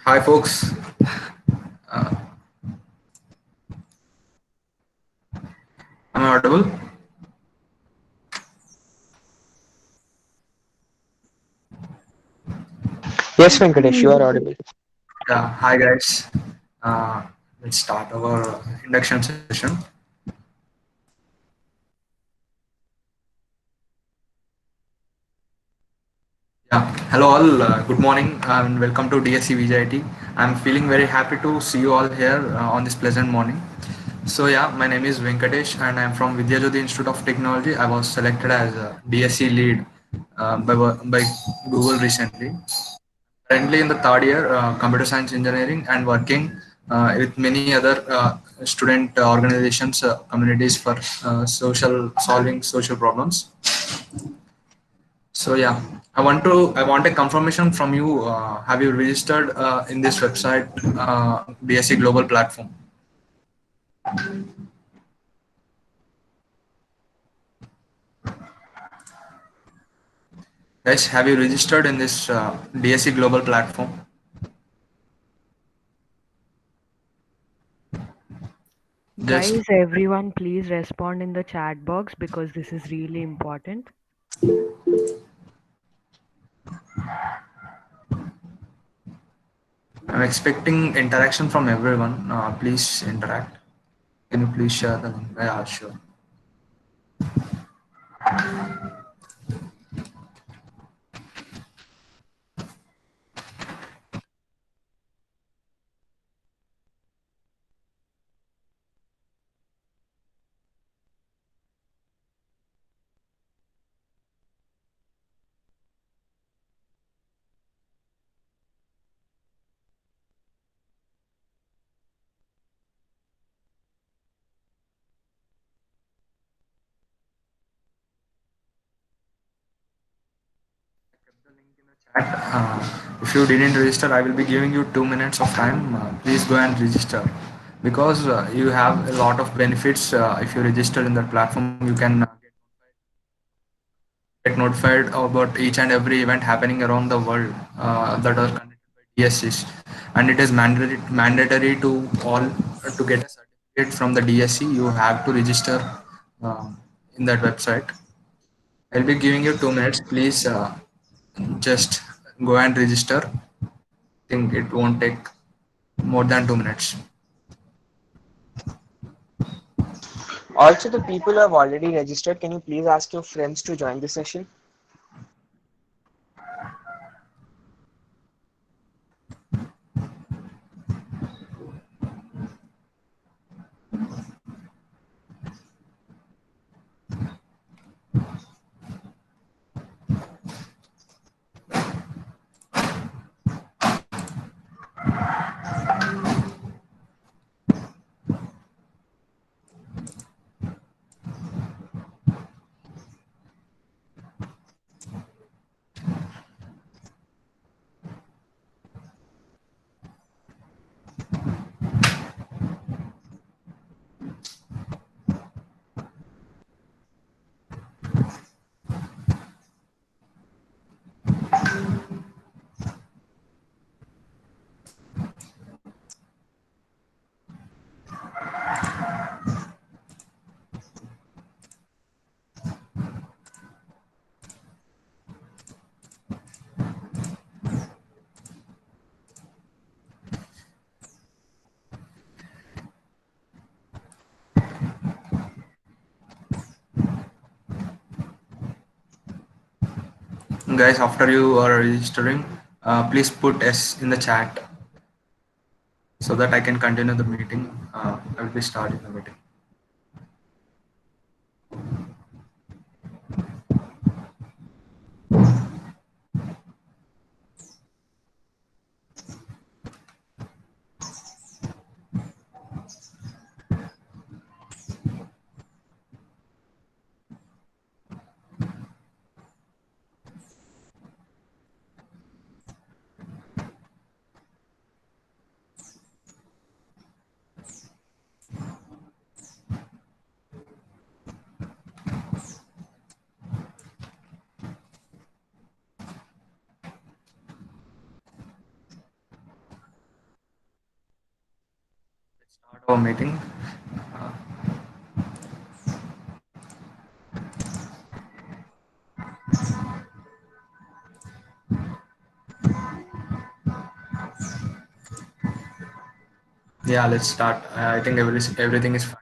Hi, folks. Uh, am I audible? Yes, Venkatesh, you are audible. Yeah. Hi, guys. Uh, let's start our induction session. Yeah. Hello, all. Good morning and welcome to DSC VJIT. I'm feeling very happy to see you all here on this pleasant morning. So, yeah, my name is Venkatesh and I'm from Vidyajyoti Institute of Technology. I was selected as a DSC lead by Google recently. Currently in the third year, computer science engineering, and working with many other student organizations, communities for social solving social problems. So yeah, I want a confirmation from you. Have you registered in this website, BSc Global Platform? Guys, have you registered in this DSc Global Platform? Just Guys, everyone, please respond in the chat box because this is really important. I'm expecting interaction from everyone. Please interact. Can you please share the link? Yeah, sure. The link in the chat. If you didn't register, I will be giving you 2 minutes of time. Please go and register because you have a lot of benefits. If you register in that platform, you can get notified about each and every event happening around the world that are conducted by DSCs, and it is mandatory to all to get a certificate from the DSC. You have to register in that website. I'll be giving you 2 minutes. Please just go and register. Think it won't take more than 2 minutes. Also, the people who have already registered, can you please ask your friends to join the session? Guys, after you are registering, please put S in the chat so that I can continue the meeting. I will be starting the meeting. start our meeting. Uh, yeah, let's start. I think everything is fine.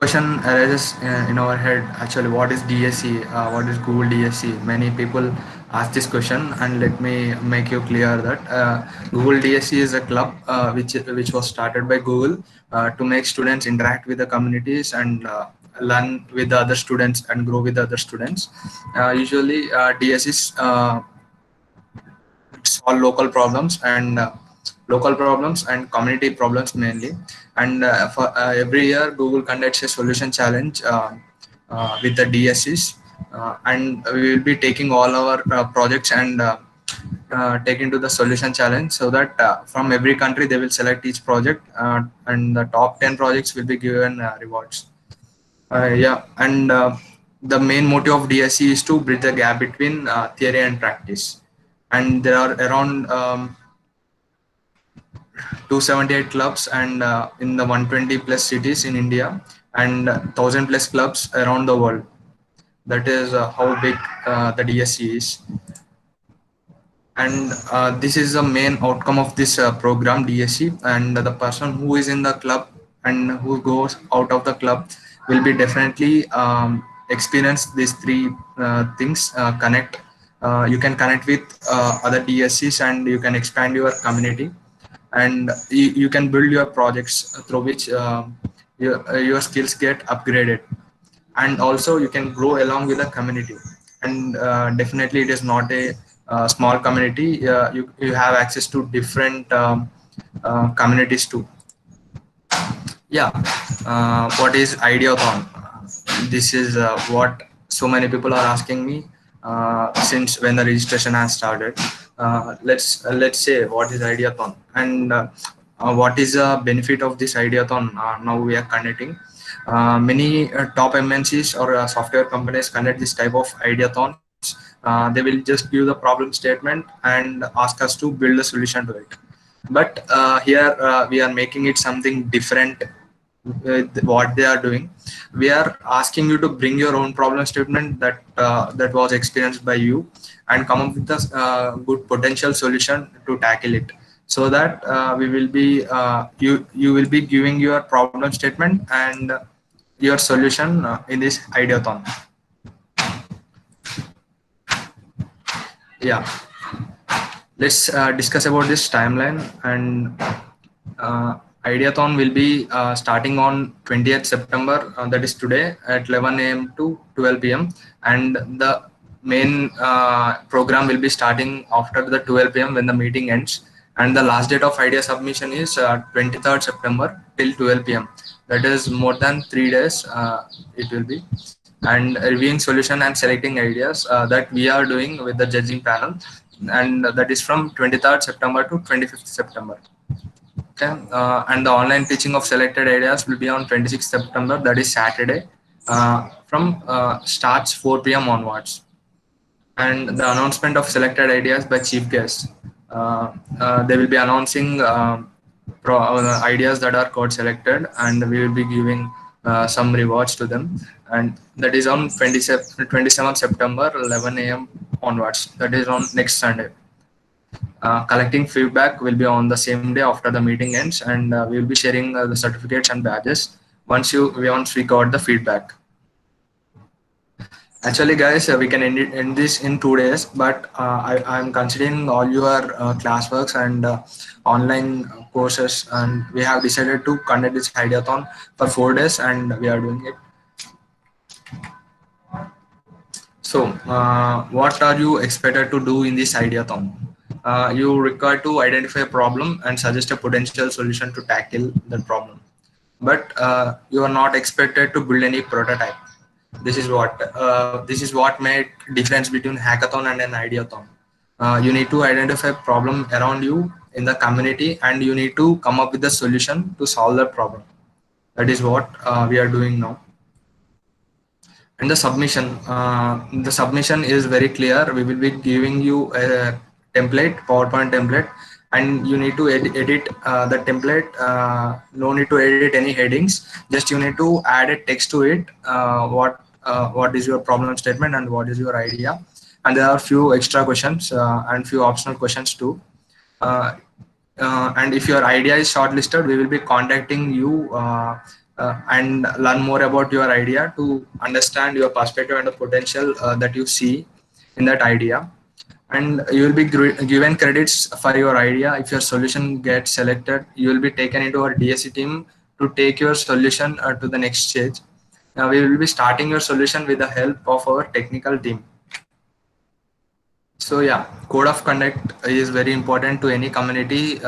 Question arises in our head actually, what is DSE, what is Google DSE? Many people ask this question, and let me make you clear that Google DSE is a club which was started by Google to make students interact with the communities and learn with the other students and grow with the other students. Usually DSEs solve local problems and community problems mainly. And for every year Google conducts a solution challenge with the DSEs, and we will be taking all our projects and taken to the solution challenge, so that from every country they will select each project, and the top 10 projects will be given rewards. Yeah, and the main motive of DSE is to bridge the gap between theory and practice. And there are around 278 clubs, and in the 120 plus cities in India, and 1000 plus clubs around the world. That is how big the DSE is. And this is the main outcome of this program DSE. And the person who is in the club and who goes out of the club will be definitely experience these three things. Connect, you can connect with other DSEs, and you can expand your community, and you can build your projects through which your skills get upgraded. And also you can grow along with the community. And definitely it is not a small community. You have access to different communities too. Yeah. What is Ideathon? This is what so many people are asking me since when the registration has started. Let's say what is Ideathon, and what is the benefit of this Ideathon now we are conducting. Many top MNCs or software companies conduct this type of Ideathons. They will just give the problem statement and ask us to build a solution to it. But here we are making it something different with what they are doing. We are asking you to bring your own problem statement that was experienced by you, and come up with a good potential solution to tackle it. So that we will be you will be giving your problem statement and your solution in this Ideathon. Yeah, let's discuss about this timeline. And Ideathon will be starting on 20th September, that is today, at 11 a.m. to 12 p.m. And the main program will be starting after the 12 p.m. when the meeting ends. And the last date of idea submission is 23rd September till 12 p.m. That is more than 3 days it will be. And reviewing solution and selecting ideas that we are doing with the judging panel. And that is from 23rd September to 25th September. Okay, and the online pitching of selected ideas will be on 26th September, that is Saturday, from starts 4 p.m. onwards. And the announcement of selected ideas by chief guests. They will be announcing ideas that are code selected, and we will be giving some rewards to them. And that is on 27th September, 11 a.m. onwards. That is on next Sunday. Collecting feedback will be on the same day after the meeting ends, and we will be sharing the certificates and badges once we got the feedback. Actually, guys, we can end this in 2 days, but I'm considering all your classworks and online courses, and we have decided to conduct this Ideathon for 4 days, and we are doing it. So, what are you expected to do in this Ideathon? You require to identify a problem and suggest a potential solution to tackle that problem. But you are not expected to build any prototype. This is what made difference between hackathon and an Ideathon. You need to identify a problem around you in the community, and you need to come up with a solution to solve that problem. That is what we are doing now. And the submission is very clear. We will be giving you a template, PowerPoint template, and you need to edit the template. No need to edit any headings, just you need to add a text to it, what is your problem statement and what is your idea. And there are few extra questions and few optional questions too. uh, and if your idea is shortlisted, we will be contacting you and learn more about your idea to understand your perspective and the potential that you see in that idea. And you will be given credits for your idea. If your solution gets selected, you will be taken into our DSC team to take your solution to the next stage. Now we will be starting your solution with the help of our technical team. So yeah, code of conduct is very important to any community.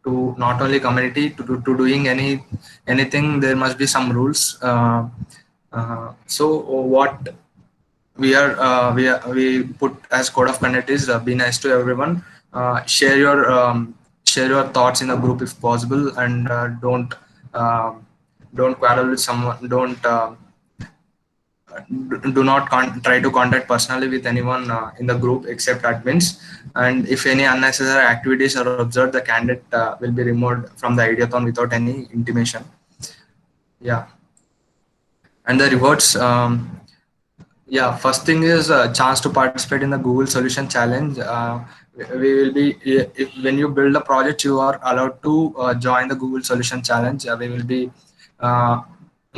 To not only community, to doing anything, there must be some rules. So what we put as code of conduct is be nice to everyone. Share your thoughts in a group if possible, and uh, don't quarrel with someone. Don't do not try to contact personally with anyone in the group except admins. And if any unnecessary activities are observed, the candidate will be removed from the ideathon without any intimation. Yeah. And the rewards, yeah, first thing is a chance to participate in the Google Solution Challenge. We will be, when you build a project, you are allowed to join the Google Solution Challenge. We will be uh,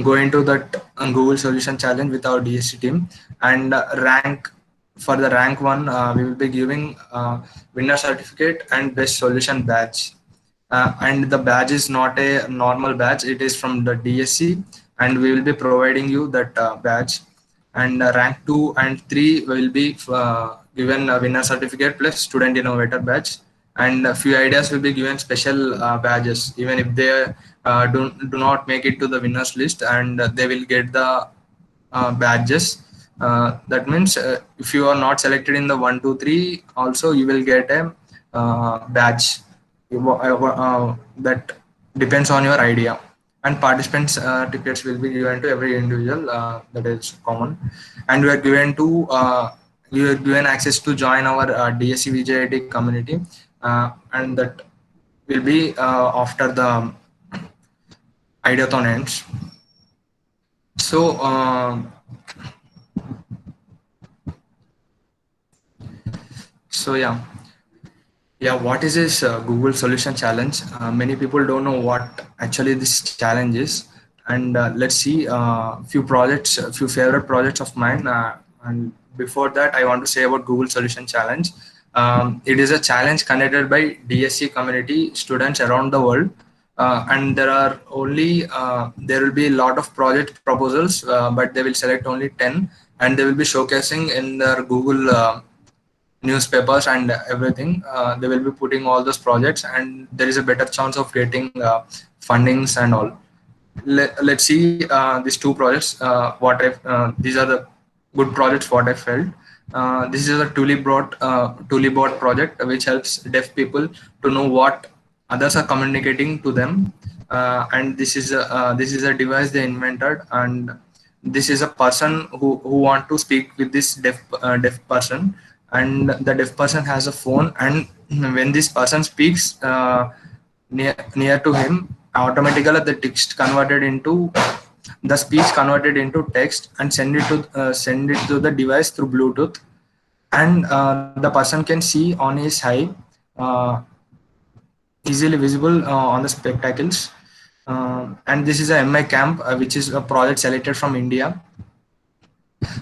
going to that Google Solution Challenge with our DSC team, and rank for the rank one, we will be giving winner certificate and best solution badge. And the badge is not a normal badge; it is from the DSC, and we will be providing you that badge. And rank 2 and 3 will be given a winner certificate plus student innovator badge. And a few ideas will be given special badges even if they do not make it to the winners list, and they will get the badges. That means if you are not selected in the 1 2 3, also you will get a badge. That depends on your idea. And participants tickets will be given to every individual, that is common. And we are given access to join our DSC VJIT community, and that will be after the ideathon ends. So yeah. Yeah, what is this Google Solution Challenge? Many people don't know what actually this challenge is. And let's see few projects, a few favorite projects of mine. And before that, I want to say about Google Solution Challenge. It is a challenge conducted by DSC community students around the world. And there will be a lot of project proposals, but they will select only 10, and they will be showcasing in their Google newspapers and everything. They will be putting all those projects, and there is a better chance of getting fundings and all. Let's see these two projects. These are the good projects what I felt. This is a Tulibot project, which helps deaf people to know what others are communicating to them. And this is a device they invented, and this is a person who want to speak with this deaf person. And the deaf person has a phone, and when this person speaks near to him, automatically the speech converted into text and send it to the device through Bluetooth. And the person can see on his eye, uh, easily visible on the spectacles. And this is a MI camp, which is a project selected from India.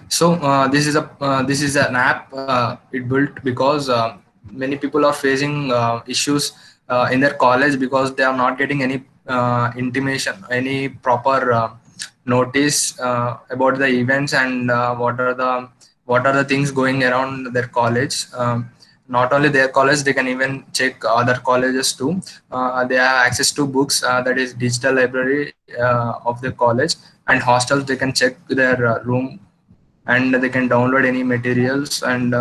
So this is an app it built because many people are facing issues in their college because they are not getting any intimation, any proper notice about the events, and what are the things going around their college. Not only their college, they can even check other colleges too. They have access to books, that is digital library of their college, and hostels. They can check their room, and they can download any materials. And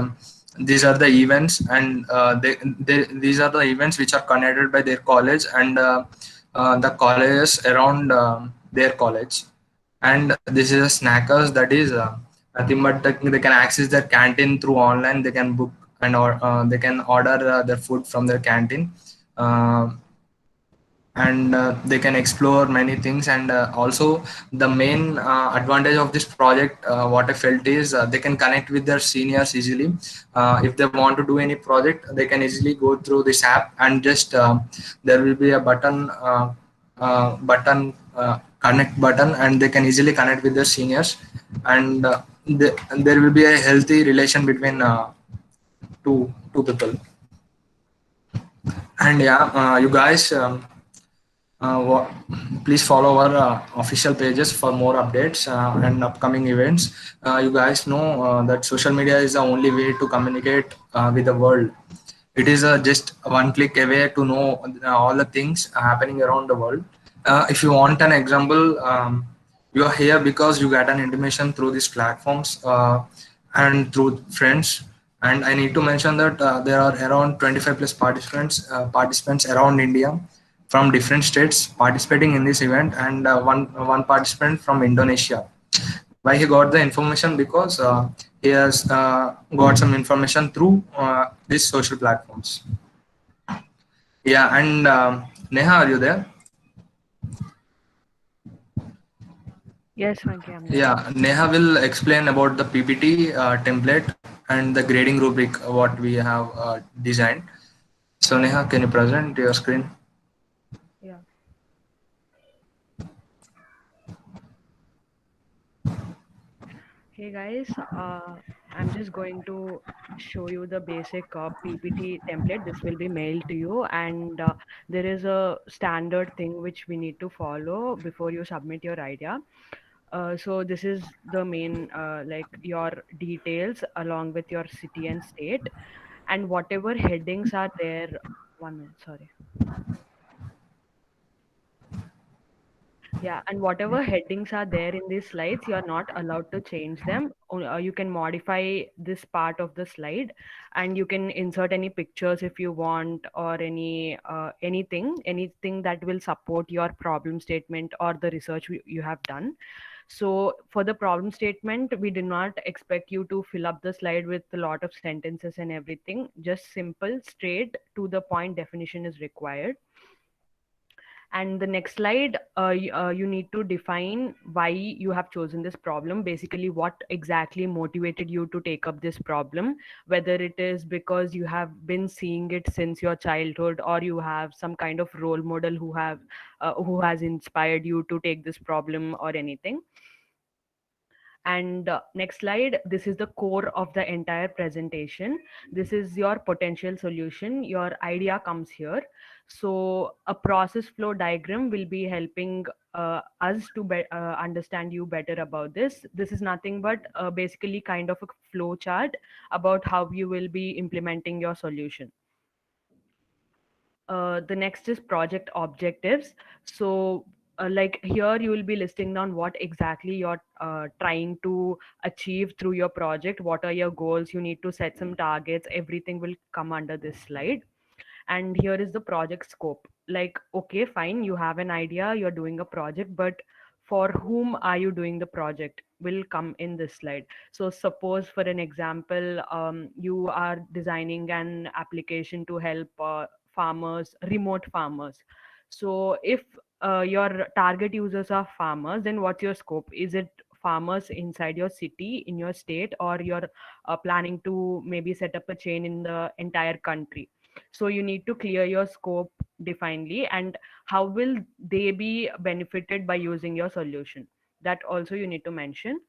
these are the events, and these are the events which are connected by their college and the colleges around their college. And this is a snackers, that is nothing but they can access their canteen through online. They can book, and or they can order their food from their canteen. uh, and they can explore many things. And also the main advantage of this project, what I felt is they can connect with their seniors easily. If they want to do any project, they can easily go through this app, and just there will be a button, connect button, and they can easily connect with their seniors. And there will be a healthy relation between two people. And yeah, you guys, please follow our official pages for more updates and upcoming events. You guys know that social media is the only way to communicate with the world. It is just one click away to know all the things happening around the world. If you want an example, you are here because you get an information through these platforms and through friends. And I need to mention that there are around 25 plus participants around India from different states participating in this event, and one participant from Indonesia. Why he got the information? Because he has got some information through these social platforms. Yeah, and Neha, are you there? Yes, Venki, I'm there. Yeah, Neha will explain about the PPT template and the grading rubric what we have designed. So Neha, can you present your screen? Yeah. Hey guys, I'm just going to show you the basic PPT template. This will be mailed to you, and there is a standard thing which we need to follow before you submit your idea. So this is the main, like your details along with your city and state, and whatever headings are there. 1 minute, sorry. Yeah, and whatever headings are there in these slides, you are not allowed to change them. You can modify this part of the slide, and you can insert any pictures if you want, or anything that will support your problem statement or the research you have done. So for the problem statement, we do not expect you to fill up the slide with a lot of sentences and everything. Just simple, straight to the point definition is required. And the next slide, you need to define why you have chosen this problem. Basically, what exactly motivated you to take up this problem, whether it is because you have been seeing it since your childhood, or you have some kind of role model who has inspired you to take this problem, or anything. And next slide, this is the core of the entire presentation. This is your potential solution. Your idea comes here. So a process flow diagram will be helping us to understand you better about this. This is nothing but basically kind of a flow chart about how you will be implementing your solution. The next is project objectives. So like here you will be listing down what exactly you're trying to achieve through your project. What are your goals? You need to set some targets. Everything will come under this slide. And here is the project scope. Like, okay, fine, you have an idea, you're doing a project, but for whom are you doing the project will come in this slide. So suppose for an example, you are designing an application to help farmers, remote farmers. So if your target users are farmers, then what's your scope? Is it farmers inside your city, in your state, or you're planning to maybe set up a chain in the entire country? So you need to clear your scope definely, and how will they be benefited by using your solution, that also you need to mention.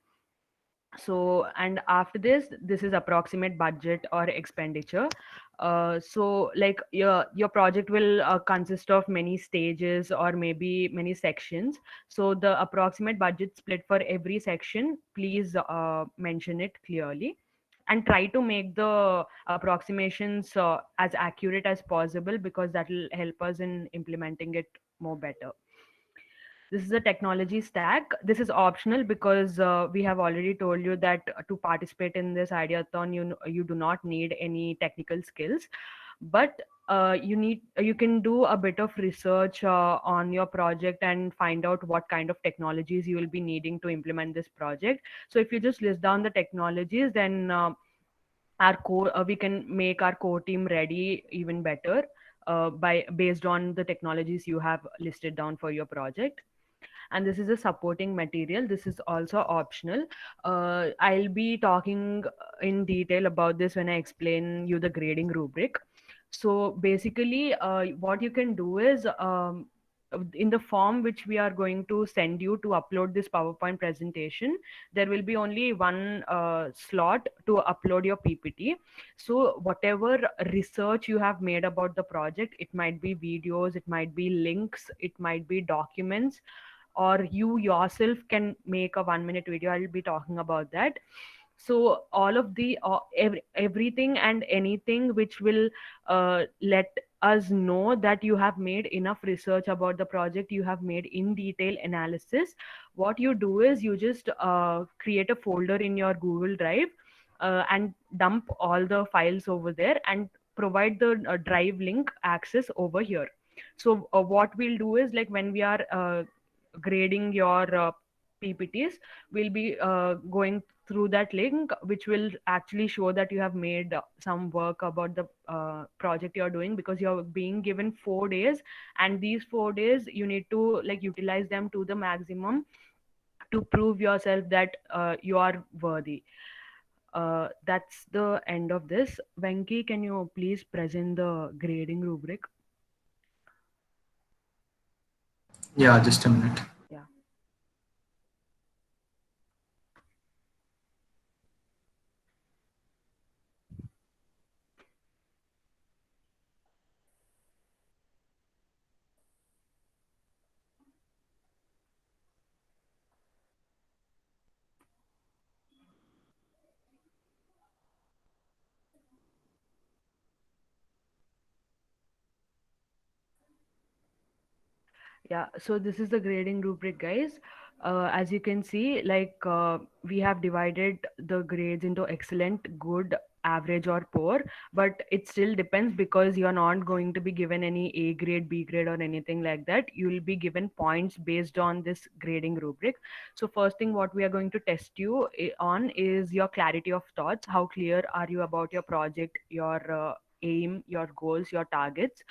So, and after this is approximate budget or expenditure. So like your project will consist of many stages or maybe many sections. So the approximate budget split for every section, please mention it clearly, and try to make the approximations as accurate as possible, because that will help us in implementing it more better. This is a technology stack. This is optional because we have already told you that to participate in this ideathon, you do not need any technical skills, but you can do a bit of research on your project and find out what kind of technologies you will be needing to implement this project. So if you just list down the technologies, then our core we can make our core team ready even better. by based on the technologies you have listed down for your project. And this is a supporting material. This is also optional. I'll be talking in detail about this when I explain you the grading rubric. So basically, what you can do is, in the form which we are going to send you to upload this PowerPoint presentation, there will be only one slot to upload your PPT. So whatever research you have made about the project, it might be videos, it might be links, it might be documents, or you yourself can make a 1 minute video. I'll be talking about that. So all of the everything and anything which will let us know that you have made enough research about the project, you have made in detail analysis. What you do is you just create a folder in your Google Drive, and dump all the files over there and provide the drive link access over here. So what we'll do is, like, when we are grading your PPTs, we'll be going through that link, which will actually show that you have made some work about the project you're doing, because you're being given 4 days, and these 4 days you need to like utilize them to the maximum to prove yourself that you are worthy. That's the end of this. Venki, can you please present the grading rubric? Yeah, just a minute. Yeah. Yeah, so this is the grading rubric, guys. As you can see, like, we have divided the grades into excellent, good, average, or poor, but it still depends, because you're not going to be given any A grade, B grade, or anything like that. You will be given points based on this grading rubric. So first thing what we are going to test you on is your clarity of thoughts. How clear are you about your project, your aim, your goals, your targets?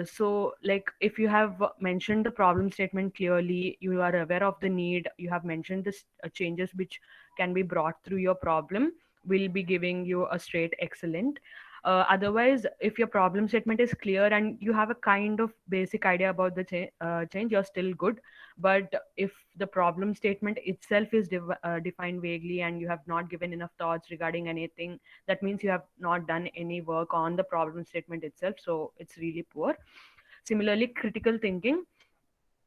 So like, if you have mentioned the problem statement clearly, you are aware of the need, you have mentioned this changes which can be brought through your problem, will be giving you a straight excellent. Otherwise, if your problem statement is clear and you have a kind of basic idea about the change, you're still good. But if the problem statement itself is defined vaguely, and you have not given enough thoughts regarding anything, that means you have not done any work on the problem statement itself, so it's really poor. Similarly, critical thinking,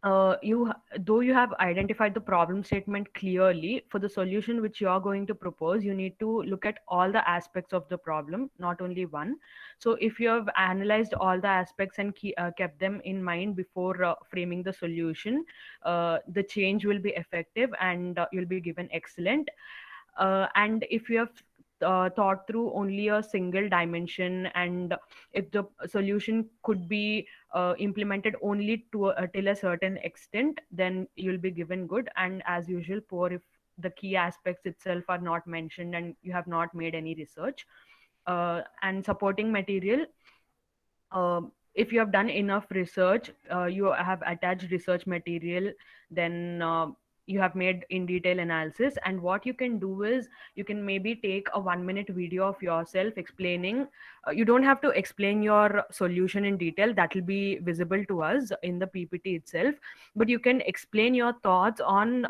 though you have identified the problem statement clearly, for the solution which you are going to propose, you need to look at all the aspects of the problem, not only one. So if you have analyzed all the aspects and kept them in mind before framing the solution, the change will be effective, and you'll be given excellent. And if you have thought through only a single dimension, and if the solution could be implemented only to till a certain extent, then you'll be given good. And as usual, poor if the key aspects itself are not mentioned and you have not made any research. And supporting material, if you have done enough research, you have attached research material, then you have made in detail analysis. And what you can do is, you can maybe take a 1 minute video of yourself explaining. You don't have to explain your solution in detail, that will be visible to us in the PPT itself, but you can explain your thoughts on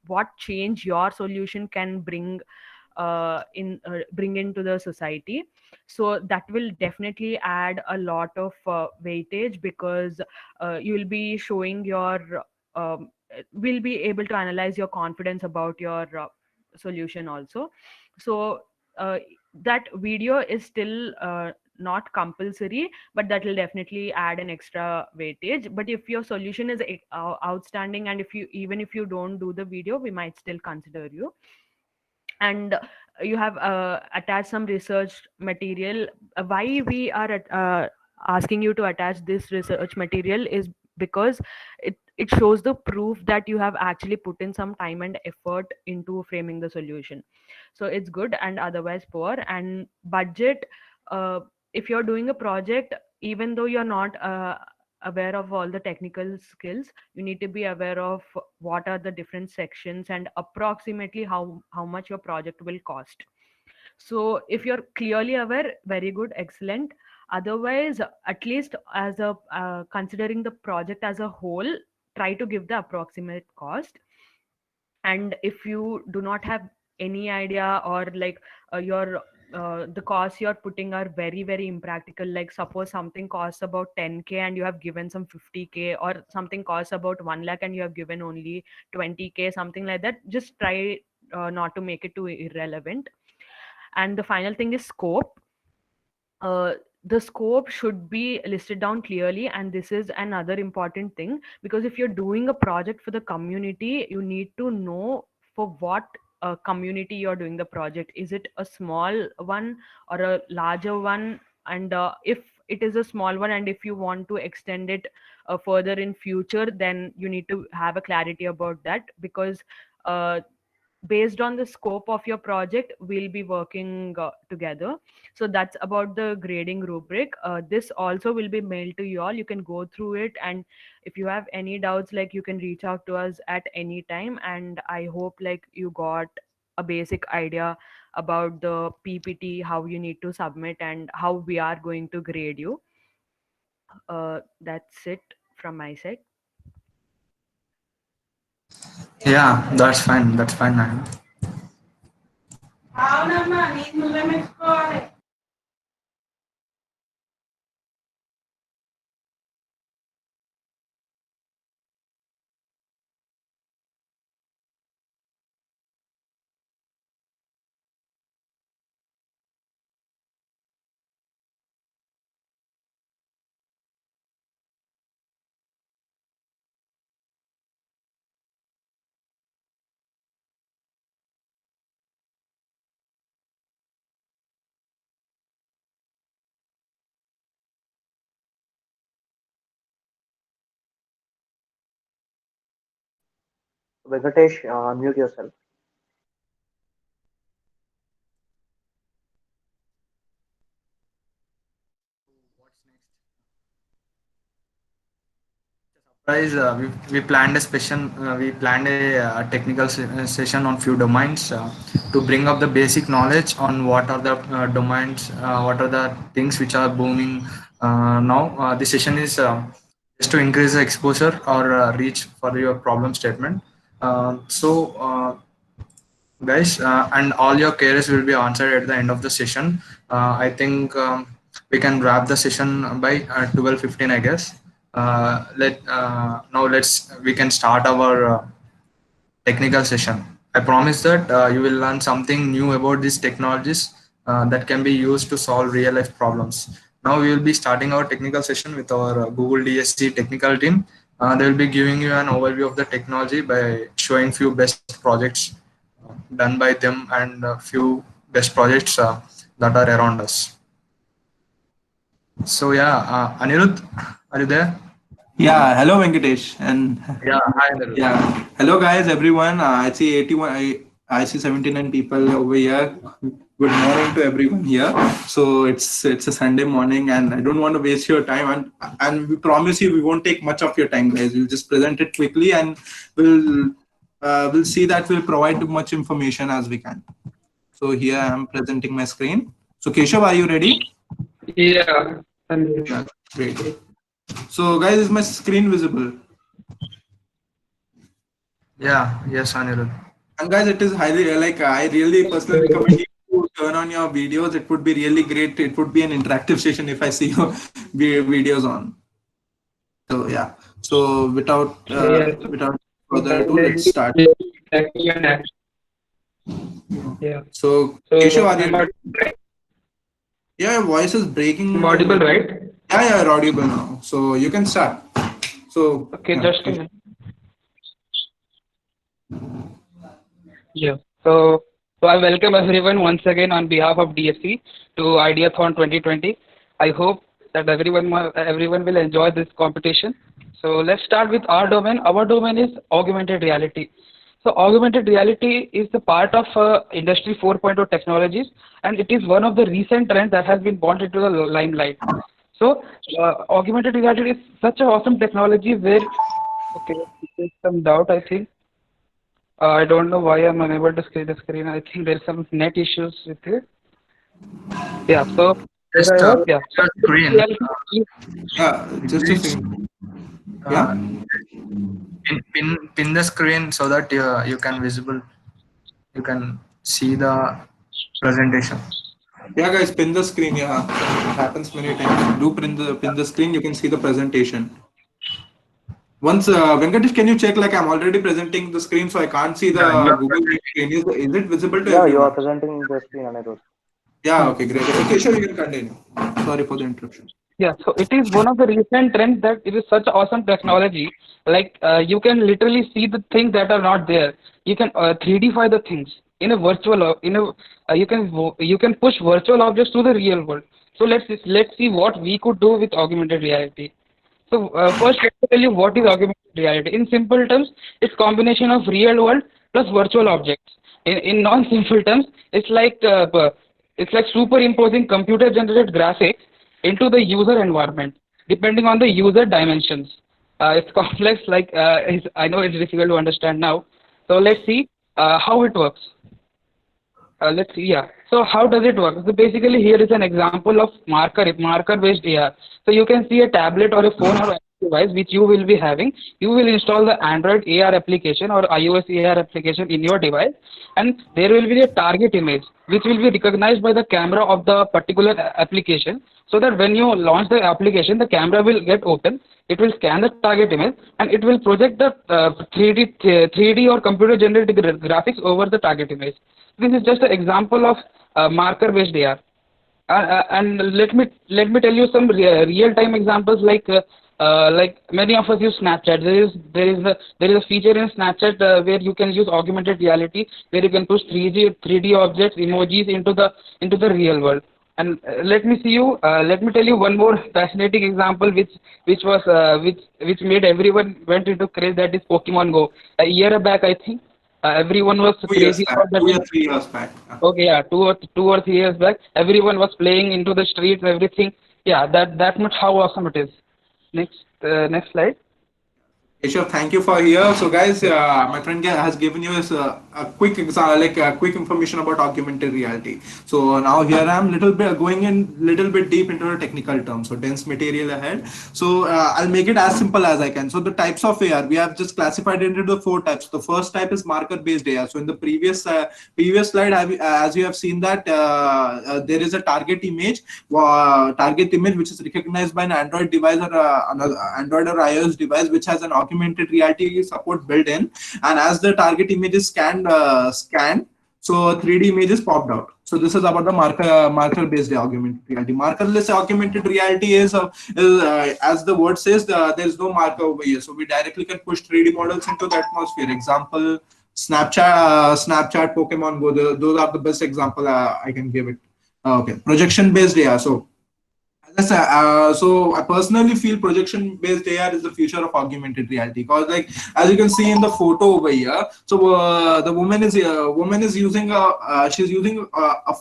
what change your solution can bring into the society. So that will definitely add a lot of weightage, because you will be showing your will be able to analyze your confidence about your solution also. So that video is still not compulsory, but that will definitely add an extra weightage. But if your solution is outstanding, and if you, even if you don't do the video, we might still consider you. And you have attached some research material. Why we are asking you to attach this research material is because it shows the proof that you have actually put in some time and effort into framing the solution. So it's good and otherwise poor. And budget, if you're doing a project, even though you're not aware of all the technical skills, you need to be aware of what are the different sections and approximately how much your project will cost. So if you're clearly aware, very good, excellent. Otherwise, at least as a considering the project as a whole, try to give the approximate cost. And if you do not have any idea, or like your the costs you're putting are very very impractical, like suppose something costs about 10K and you have given some 50K, or something costs about 1 lakh and you have given only 20K, something like that, just try not to make it too irrelevant. And the final thing is scope. uh, the scope should be listed down clearly, and this is another important thing, because if you're doing a project for the community, you need to know for what community you're doing the project. Is it a small one or a larger one? And if it is a small one, and if you want to extend it further in future, then you need to have a clarity about that, because uh, based on the scope of your project, we'll be working together. So that's about the grading rubric. This also will be mailed to you all. You can go through it, and if you have any doubts, like, you can reach out to us at any time. And I hope like you got a basic idea about the PPT, how you need to submit, and how we are going to grade you. That's it from my side. Yeah, that's fine. That's fine, Nayan. Venkatesh, unmute yourself. Guys, we planned a technical session on few domains to bring up the basic knowledge on what are the domains, what are the things which are booming now. The session is just to increase the exposure or reach for your problem statement. Guys, and all your queries will be answered at the end of the session. I think we can wrap the session by 12:15, I guess. Now let's we can start our technical session. I promise that you will learn something new about these technologies that can be used to solve real life problems. Now we will be starting our technical session with our Google DSC technical team. They will be giving you an overview of the technology by showing few best projects done by them and a few best projects that are around us. So yeah, Anirudh, are you there? Yeah, hello Venkatesh, and Yeah, hi Anirudh. yeah, hello guys, everyone. I see 81, I see 79 people over here. Good morning to everyone here. So it's a Sunday morning, and I don't want to waste your time. And we promise you, we won't take much of your time, guys. We'll just present it quickly, and we'll see that we'll provide much information as we can. So here I am presenting my screen. So Keshav, are you ready? Yeah, Yeah, great. So guys, is my screen visible? Yeah, yes, Anirudh. And guys, it is highly I really personally recommend you to turn on your videos. It would be really great. It would be an interactive session if I see your videos on. So yeah. So yeah. without further ado, let's start. Yeah. So So Keshav, are I'm you? Yeah, your voice is breaking. audible, right? Yeah, you're audible now. So you can start. So Okay, yeah, just a minute. Yeah. So I welcome everyone once again on behalf of DFC to Ideathon 2020. I hope that everyone will enjoy this competition. So let's start with our domain. Our domain is augmented reality. So augmented reality is the part of Industry 4.0 technologies, and it is one of the recent trends that has been brought into the limelight. So augmented reality is such an awesome technology where, okay, there's some doubt, I think. I don't know why I'm unable to see the screen. I think there's some net issues with it. Yeah, so where Just I was, yeah. your screen. Yeah, just a Please second. uh, Yeah. pin the screen so that you can see the presentation. Yeah, guys, pin the screen. Yeah, it happens many times. Do pin the screen. You can see the presentation. Once, Venkatesh, can you check? Like, I'm already presenting the screen, so I can't see Yeah, you the are Google Meet presenting. screen. Is it visible to Yeah, you are everyone? presenting the screen, Anirudh. Yeah. Okay. Great. Okay, sure. You can continue. Sorry for the interruption. Yeah, so it is one of the recent trends that it is such awesome technology. Like you can literally see the things that are not there. You can 3Dify the things in a virtual. You can push virtual objects to the real world. So let's see what we could do with augmented reality. So first, let me tell you what is augmented reality. In simple terms, it's combination of real world plus virtual objects. In non-simple terms, it's like superimposing computer-generated graphics into the user environment, depending on the user dimensions. It's complex, I know it's difficult to understand now. So let's see how it works. Let's see, yeah. So how does it work? So basically here is an example of marker based AR. So you can see a tablet or a phone or a device which you will be having. You will install the Android AR application or iOS AR application in your device, and there will be a target image which will be recognized by the camera of the particular application, so that when you launch the application, the camera will get open, it will scan the target image, and it will project the 3D or computer generated graphics over the target image. This is just an example of marker-based AR. And let me tell you some real-time examples like many of us use Snapchat. There is a feature in Snapchat where you can use augmented reality, where you can push 3D objects, emojis into the real world. And let me tell you one more fascinating example, which made everyone went into craze. That is Pokemon Go. A year back, I think, everyone was 2 years crazy back. about that. 2 or 3 years back. Okay, yeah, 2 or 3 years back, everyone was playing into the streets, everything. Yeah, that much how awesome it is. Next slide. Keshav, thank you for here. So, guys, my friend has given you a quick example, like quick information about augmented reality. So now here I am going in little bit deep into the technical terms. So dense material ahead. So I'll make it as simple as I can. So the types of AR we have just classified into the 4 types. The first type is marker-based AR. So in the previous slide, as you have seen that there is a target image which is recognized by an Android device or another Android or iOS device which has an augmented reality support built in, and as the target image is scanned, so 3D images popped out. So this is about the marker based augmented reality. Markerless augmented reality is as the word says, there is no marker over here, so we directly can push 3D models into the atmosphere. Example, Snapchat, Pokemon Go, those are the best example I can give it. Okay, projection based AR. So I personally feel projection-based AR is the future of augmented reality, because, like, as you can see in the photo over here, so the woman is using a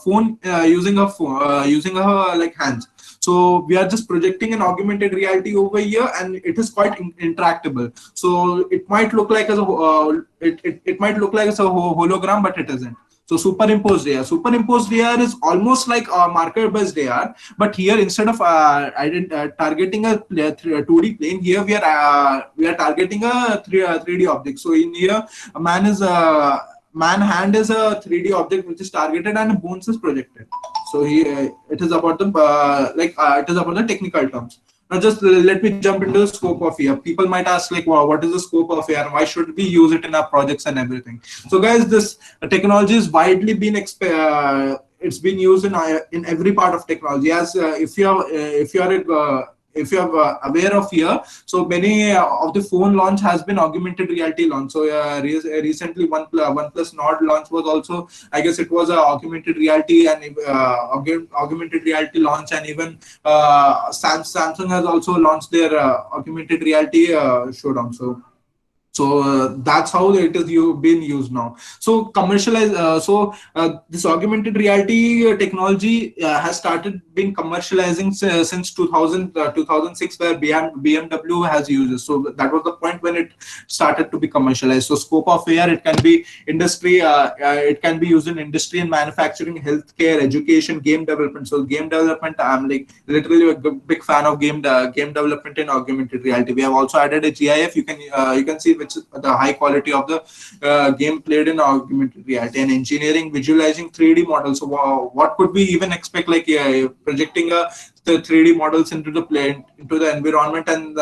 phone using her like hands. So we are just projecting an augmented reality over here, and it is quite interactable. So it might look like as a it might look like as a hologram, but it isn't. So superimposed AR. Superimposed AR is almost like a marker-based AR, but here instead of targeting a 2D plane, here we are targeting a 3D object. So in here, a man hand is a 3D object which is targeted and bones is projected. So here it is about the technical terms. Now, just let me jump into the scope of AR. People might ask, like, wow, what is the scope of AR? Why should we use it in our projects and everything? So, guys, this technology is widely it's been used in every part of technology. As if you are aware of here, so many of the phone launch has been augmented reality launch. So recently OnePlus Nord launch was also, I guess it was a augmented reality and augmented reality launch, and even Samsung has also launched their augmented reality showdown. So So that's how it is been used now. So commercialize. This augmented reality technology has started being commercializing since 2000 2006, where BMW has used it. So that was the point when it started to be commercialized. So scope of AR, it can be industry. It can be used in industry and manufacturing, healthcare, education, game development. So game development, I'm like literally a big fan of game development in augmented reality. We have also added a GIF. You can see which is the high quality of the game played in augmented reality. And engineering, visualizing 3D models. So what could we even expect, like projecting the 3D models into the plane, into the environment, and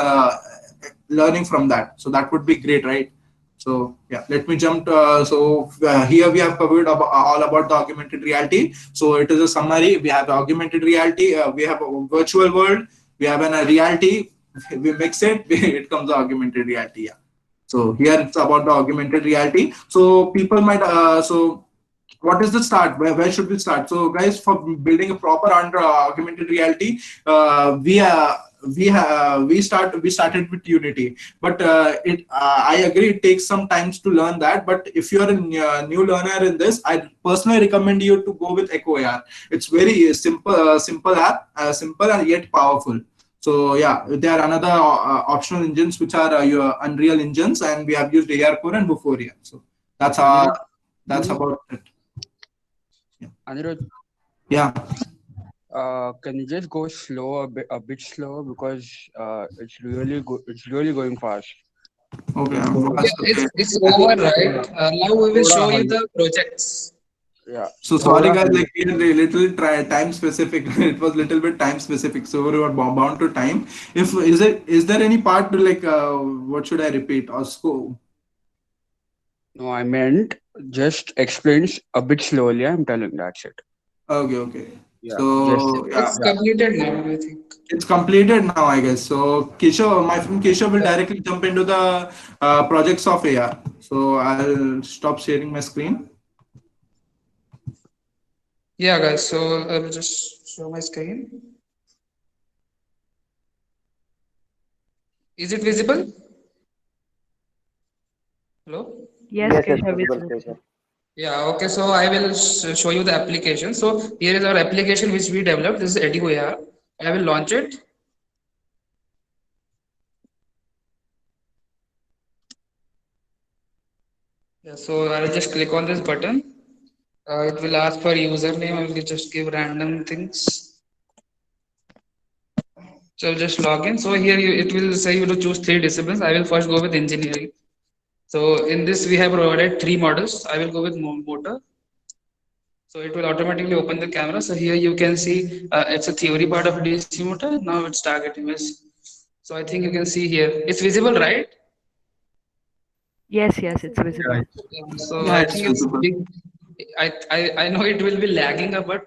learning from that. So that would be great, right? So yeah, let me jump. Here we have covered all about the augmented reality. So it is a summary. We have augmented reality. We have a virtual world. We have a reality. We mix it. It comes the augmented reality. Yeah. So here it's about the augmented reality. So people might. What is the start? Where should we start? So guys, for building a proper under augmented reality, we started with Unity, but I agree it takes some time to learn that. But if you're a new learner in this, I personally recommend you to go with Echo AR. It's very simple app, simple and yet powerful. So yeah, there are another optional engines which are your Unreal engines, and we have used AR Core and Vuforia. So that's Anirudh, that's about it. Anirudh, Yeah. can you just go a bit slower because it's really going fast. Okay. Just go. Yeah, it's over, right? Now we will Thoda show you hurry. the projects. Yeah, So sorry thoda guys, hurry. like we are a little time specific. It was little bit time specific, so we were bound to time. If is there any part to like what should I repeat or scope? No, I meant just explains a bit slowly. I'm telling that's it. Okay, okay. Yeah, just So yeah, It's yeah. completed now, I think. it's completed now, I guess. So Keshav, my friend Keshav will Yeah. directly jump into the projects of AR. So I'll stop sharing my screen. Yeah, guys. So I will just show my screen. Is it visible? Hello? Yes, Yes, it's Keshav, it's visible, visible. Keshav. Yeah, okay. So I will show you the application. So here is our application which we developed. This is EduAR. I will launch it. Yeah, so I will just click on this button. It will ask for username. I will just give random things. So just log in. So here it will say you to choose three disciplines. I will first go with engineering. So in this we have provided three models. I will go with motor. So it will automatically open the camera. So here you can see it's a theory part of DC motor. Now it's target image. So I think you can see here. It's visible, right? Yes, yes, it's visible. So Yeah, I it's think it's visible. big. I know it will be lagging a bit.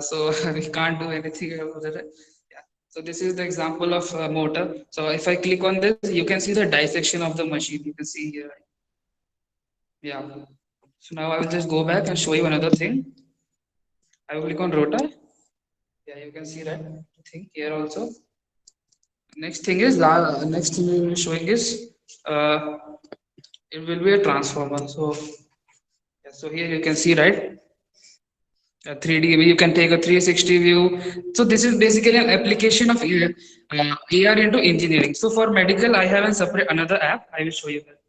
So we can't do anything about it. Yeah. So this is the example of motor. So if I click on this, you can see the dissection of the machine. You can see here. Yeah. So now I will just go back and show you another thing. I will click on rotor. Yeah, you can see that thing here also. Next thing is next thing we will be showing is uh, it will be a transformer. So yeah, so here you can see right a 3D view. You can take a 360 view. So this is basically an application of AR into engineering. So for medical, I have a separate another app. I will show you that.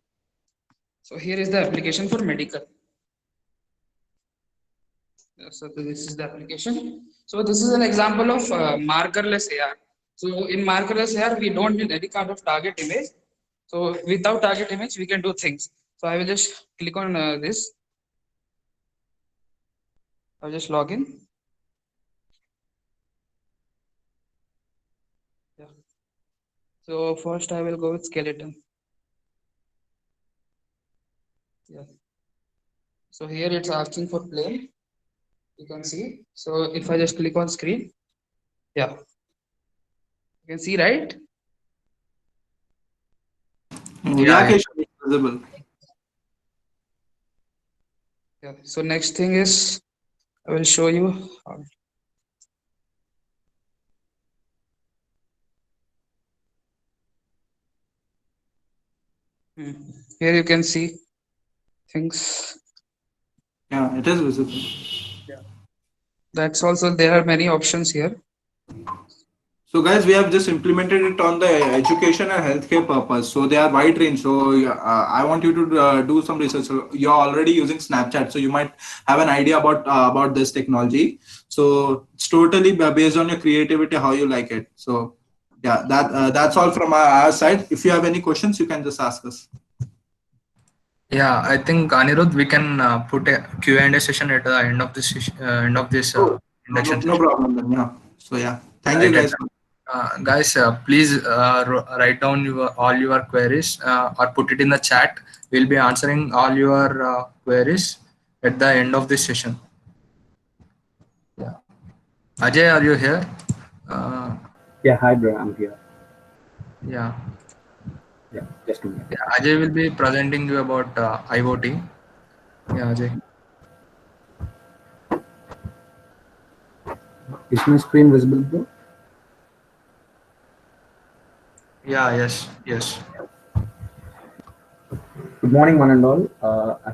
So here is the application for medical. So this is the application. So this is an example of markerless AR. So in markerless AR, we don't need any kind of target image. So without target image, we can do things. So I will just click on this. I'll just log in. Yeah. So first I will go with skeleton. Yeah. So here it's asking for plane. You can see. So if I just click on screen, yeah, you can see right. Yeah, Keshav, it's visible. Yeah. So next thing is I will show you. Here you can see things. Yeah, it is visible. That's also, there are many options here. So guys, we have just implemented it on the education and healthcare purpose. So they are wide range. So I want you to do some research. So you're already using Snapchat, so you might have an idea about this technology. So it's totally based on your creativity, how you like it. So yeah, that's all from our side. If you have any questions, you can just ask us. Yeah, I think Anirudh, we can put a Q&A session at the end of this Oh, no, induction no session. problem then. Yeah. So yeah, thank you Right at guys. guys, please write down all your queries or put it in the chat. We'll be answering all your queries at the end of this session. Yeah, Ajay, are you here? Uh, Yeah, hi bro, I'm here. yeah, Yeah, just a minute. yeah. Ajay will be presenting you about IoT. Yeah, Ajay. Is my screen visible, bro? Yeah, yes, yes. Good morning, one and all.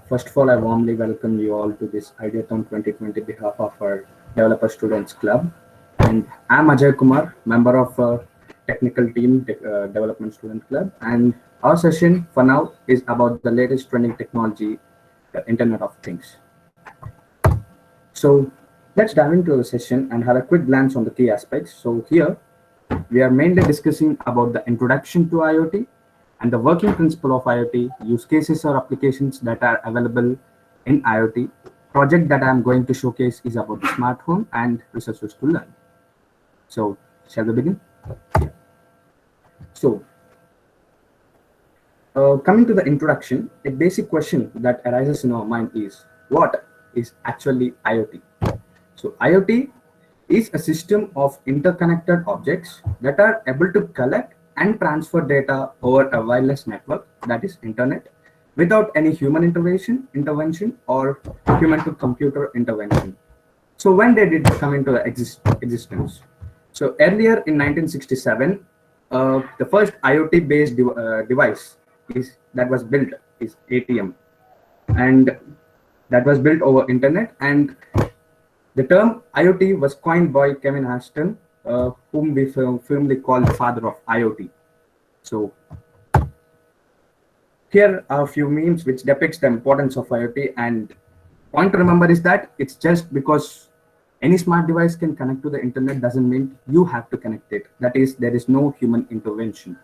First of all, I warmly welcome you all to this Ideathon 2020 behalf of our Developer Students Club. And I'm Ajay Kumar, member of technical team Development Student Club. And our session for now is about the latest trending technology, the Internet of Things. So let's dive into the session and have a quick glance on the key aspects. So here we are mainly discussing about the introduction to IoT and the working principle of IoT, use cases or applications that are available in IoT. Project that I'm going to showcase is about the smart home and resources to learn. So shall we begin? So coming to the introduction, a basic question that arises in our mind is, what is actually IoT? So IoT is a system of interconnected objects that are able to collect and transfer data over a wireless network, that is internet, without any human intervention or human to computer intervention. So when did it come into existence? So earlier in 1967, the first IoT based device that was built is ATM, and that was built over internet. And the term IoT was coined by Kevin Ashton, whom we firmly call the father of IoT. So here are a few memes which depicts the importance of IoT. And point to remember is that it's just because any smart device can connect to the internet doesn't mean you have to connect it. That is, there is no human intervention.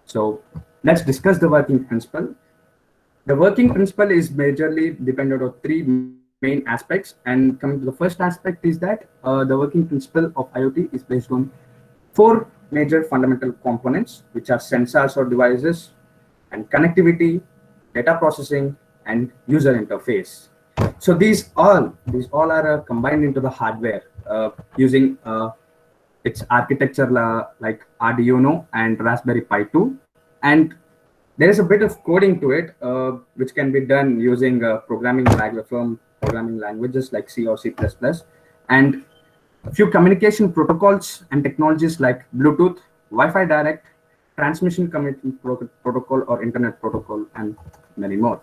So let's discuss the working principle. The working principle is majorly dependent on three main aspects. And coming to the first aspect is that the working principle of IoT is based on four major fundamental components, which are sensors or devices, and connectivity, data processing, and user interface. So these all are combined into the hardware using its architecture like Arduino and Raspberry Pi 2. And there is a bit of coding to it, which can be done using programming languages like C or C++, and a few communication protocols and technologies like Bluetooth, Wi-Fi Direct, transmission communication protocol or internet protocol, and many more.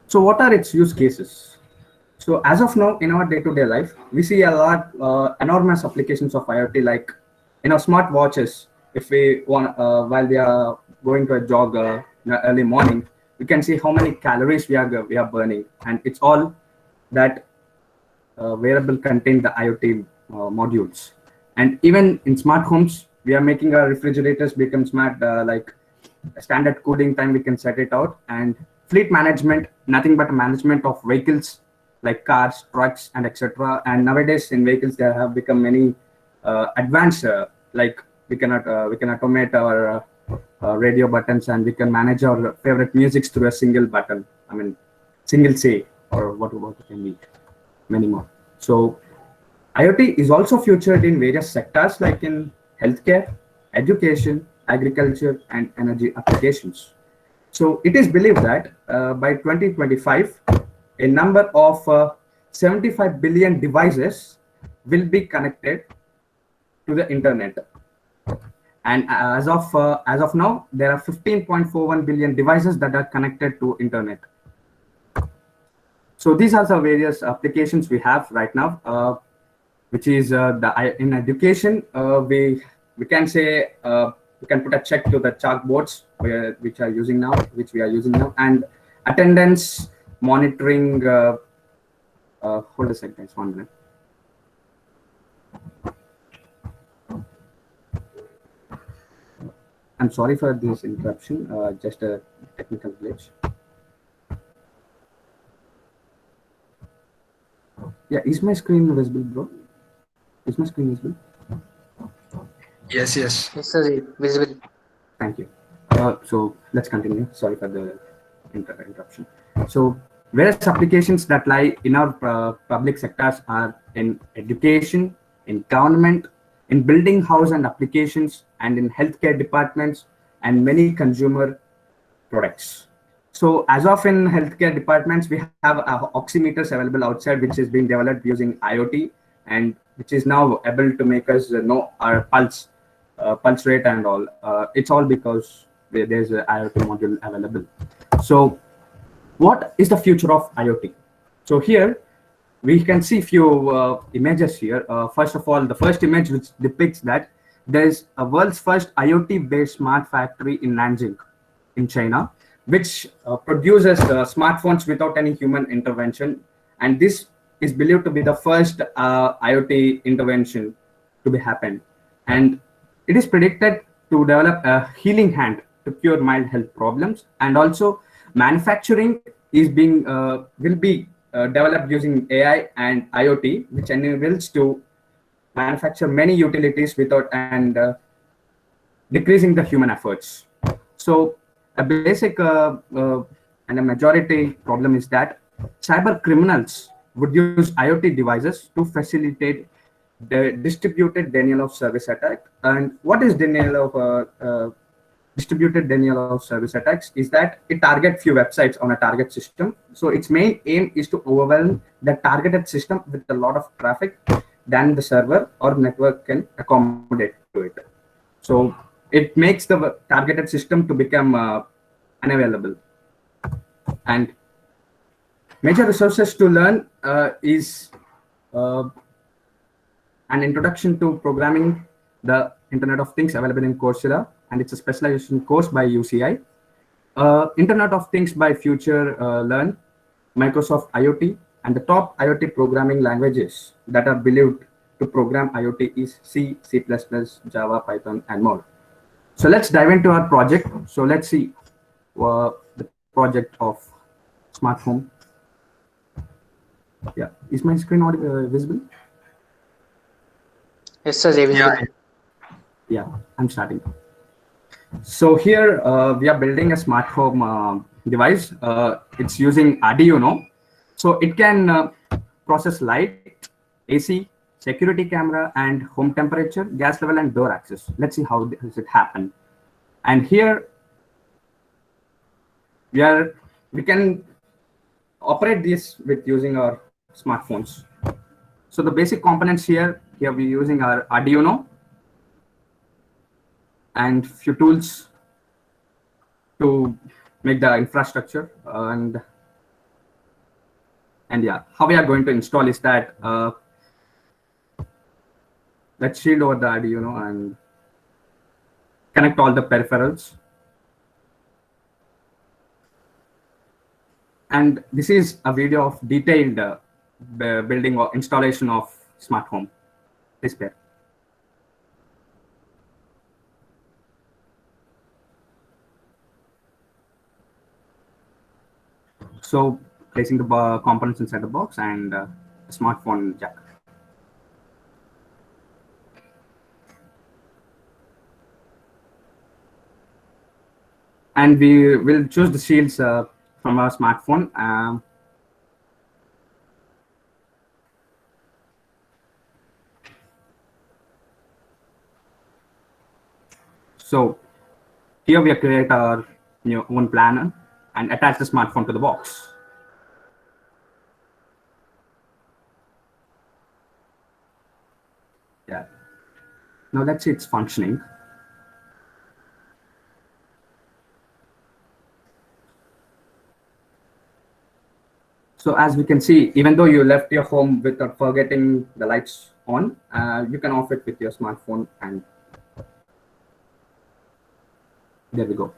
So what are its use cases? So as of now, in our day-to-day life, we see a lot, enormous applications of IoT, like in our smart watches. If we want, while we are going to a jog in the early morning, we can see how many calories we are burning, and it's all that wearable contain the IoT modules. And even in smart homes, we are making our refrigerators become smart, like standard cooling time, we can set it out. And fleet management, nothing but management of vehicles like cars, trucks, and etc. And nowadays in vehicles, there have become many advanced, like we can automate our radio buttons, and we can manage our favorite music through a single button. I mean, single say, or what it can be, many more. So IoT is also featured in various sectors like in healthcare, education, agriculture, and energy applications. So it is believed that by 2025, a number of 75 billion devices will be connected to the internet. And as of now, there are 15.41 billion devices that are connected to internet. So these are the various applications we have right now, which is in education. We can say we can put a check to the chalkboards which we are using now, and attendance monitoring. Hold a second, guys, 1 minute. I'm sorry for this interruption. Just a technical glitch. Yeah, is my screen visible, bro? Is my screen visible? Yes, yes. Yes, sir. Visible. Thank you. So let's continue. Sorry for the interruption. So various applications that lie in our public sectors are in education, in government, in building house and applications, and in healthcare departments, and many consumer products. So as of in healthcare departments, we have oximeters available outside, which is being developed using IoT, and which is now able to make us know our pulse rate and all. It's all because there's an IoT module available. So what is the future of IoT? So here we can see few images here. First of all, the first image which depicts that there is a world's first IoT based smart factory in Nanjing in China, which produces smartphones without any human intervention. And this is believed to be the first IoT intervention to be happened. And it is predicted to develop a healing hand to cure mild health problems. And also manufacturing is being will be developed using AI and IoT, which enables to manufacture many utilities without and decreasing the human efforts. So a basic and a majority problem is that cyber criminals would use IoT devices to facilitate the distributed denial of service attack. And what is distributed denial of service attacks is that it targets few websites on a target system. So its main aim is to overwhelm the targeted system with a lot of traffic than the server or network can accommodate to it. So it makes the targeted system to become unavailable. And major resources to learn is an introduction to programming the Internet of Things available in Coursera, and it's a specialization course by UCI. Internet of Things by Future Learn, Microsoft IoT, and the top IoT programming languages that are believed to program IoT is C, C++, Java, Python, and more. So let's dive into our project. So let's see the project of smart home. Yeah, is my screen not visible? Yes, sir. Visible. Yeah. Yeah, I'm starting. So here we are building a smart home device. It's using Arduino. So it can process light, AC, security camera, and home temperature, gas level, and door access. Let's see how does it happen. And here we can operate this with using our smartphones. So the basic components here we're using our Arduino and few tools to make the infrastructure. And yeah, how we are going to install is that let's shield over the Arduino and connect all the peripherals. And this is a video of detailed building or installation of smart home display. So placing the components inside the box and the smartphone jack. And we will choose the shields from our smartphone. So here we create our own planner and attach the smartphone to the box. Yeah. Now let's see it's functioning. So as we can see, even though you left your home without forgetting the lights on, you can off it with your smartphone, and there we go.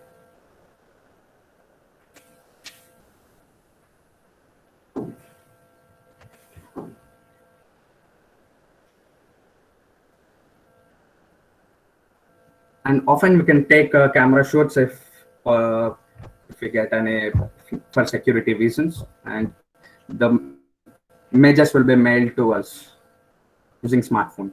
And often we can take camera shots if we get any for security reasons, and the images will be mailed to us using smartphone.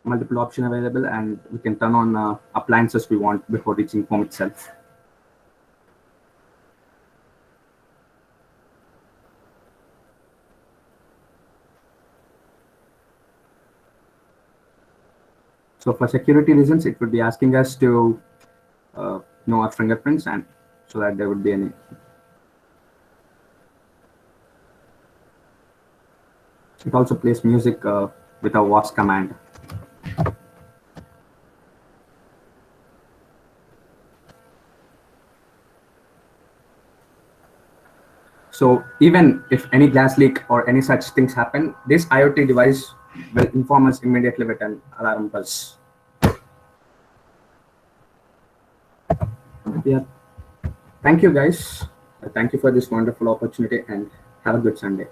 Multiple option available, and we can turn on appliances we want before reaching home itself. So for security reasons, it would be asking us to know our fingerprints, and so that there would be any. It also plays music with a voice command. So even if any gas leak or any such things happen, this IoT device will inform us immediately with an alarm buzz. Yeah. Thank you, guys. Thank you for this wonderful opportunity, and have a good Sunday.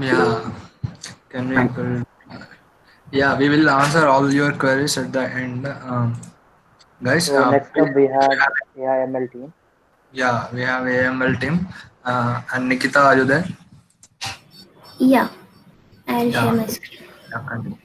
Yeah. Yeah, we will answer all your queries at the end. Guys, So next up we have AIML team. yeah, we have AML team. And Nikita, are you there? Yeah, I'll Yeah. share my screen. Yeah, continue.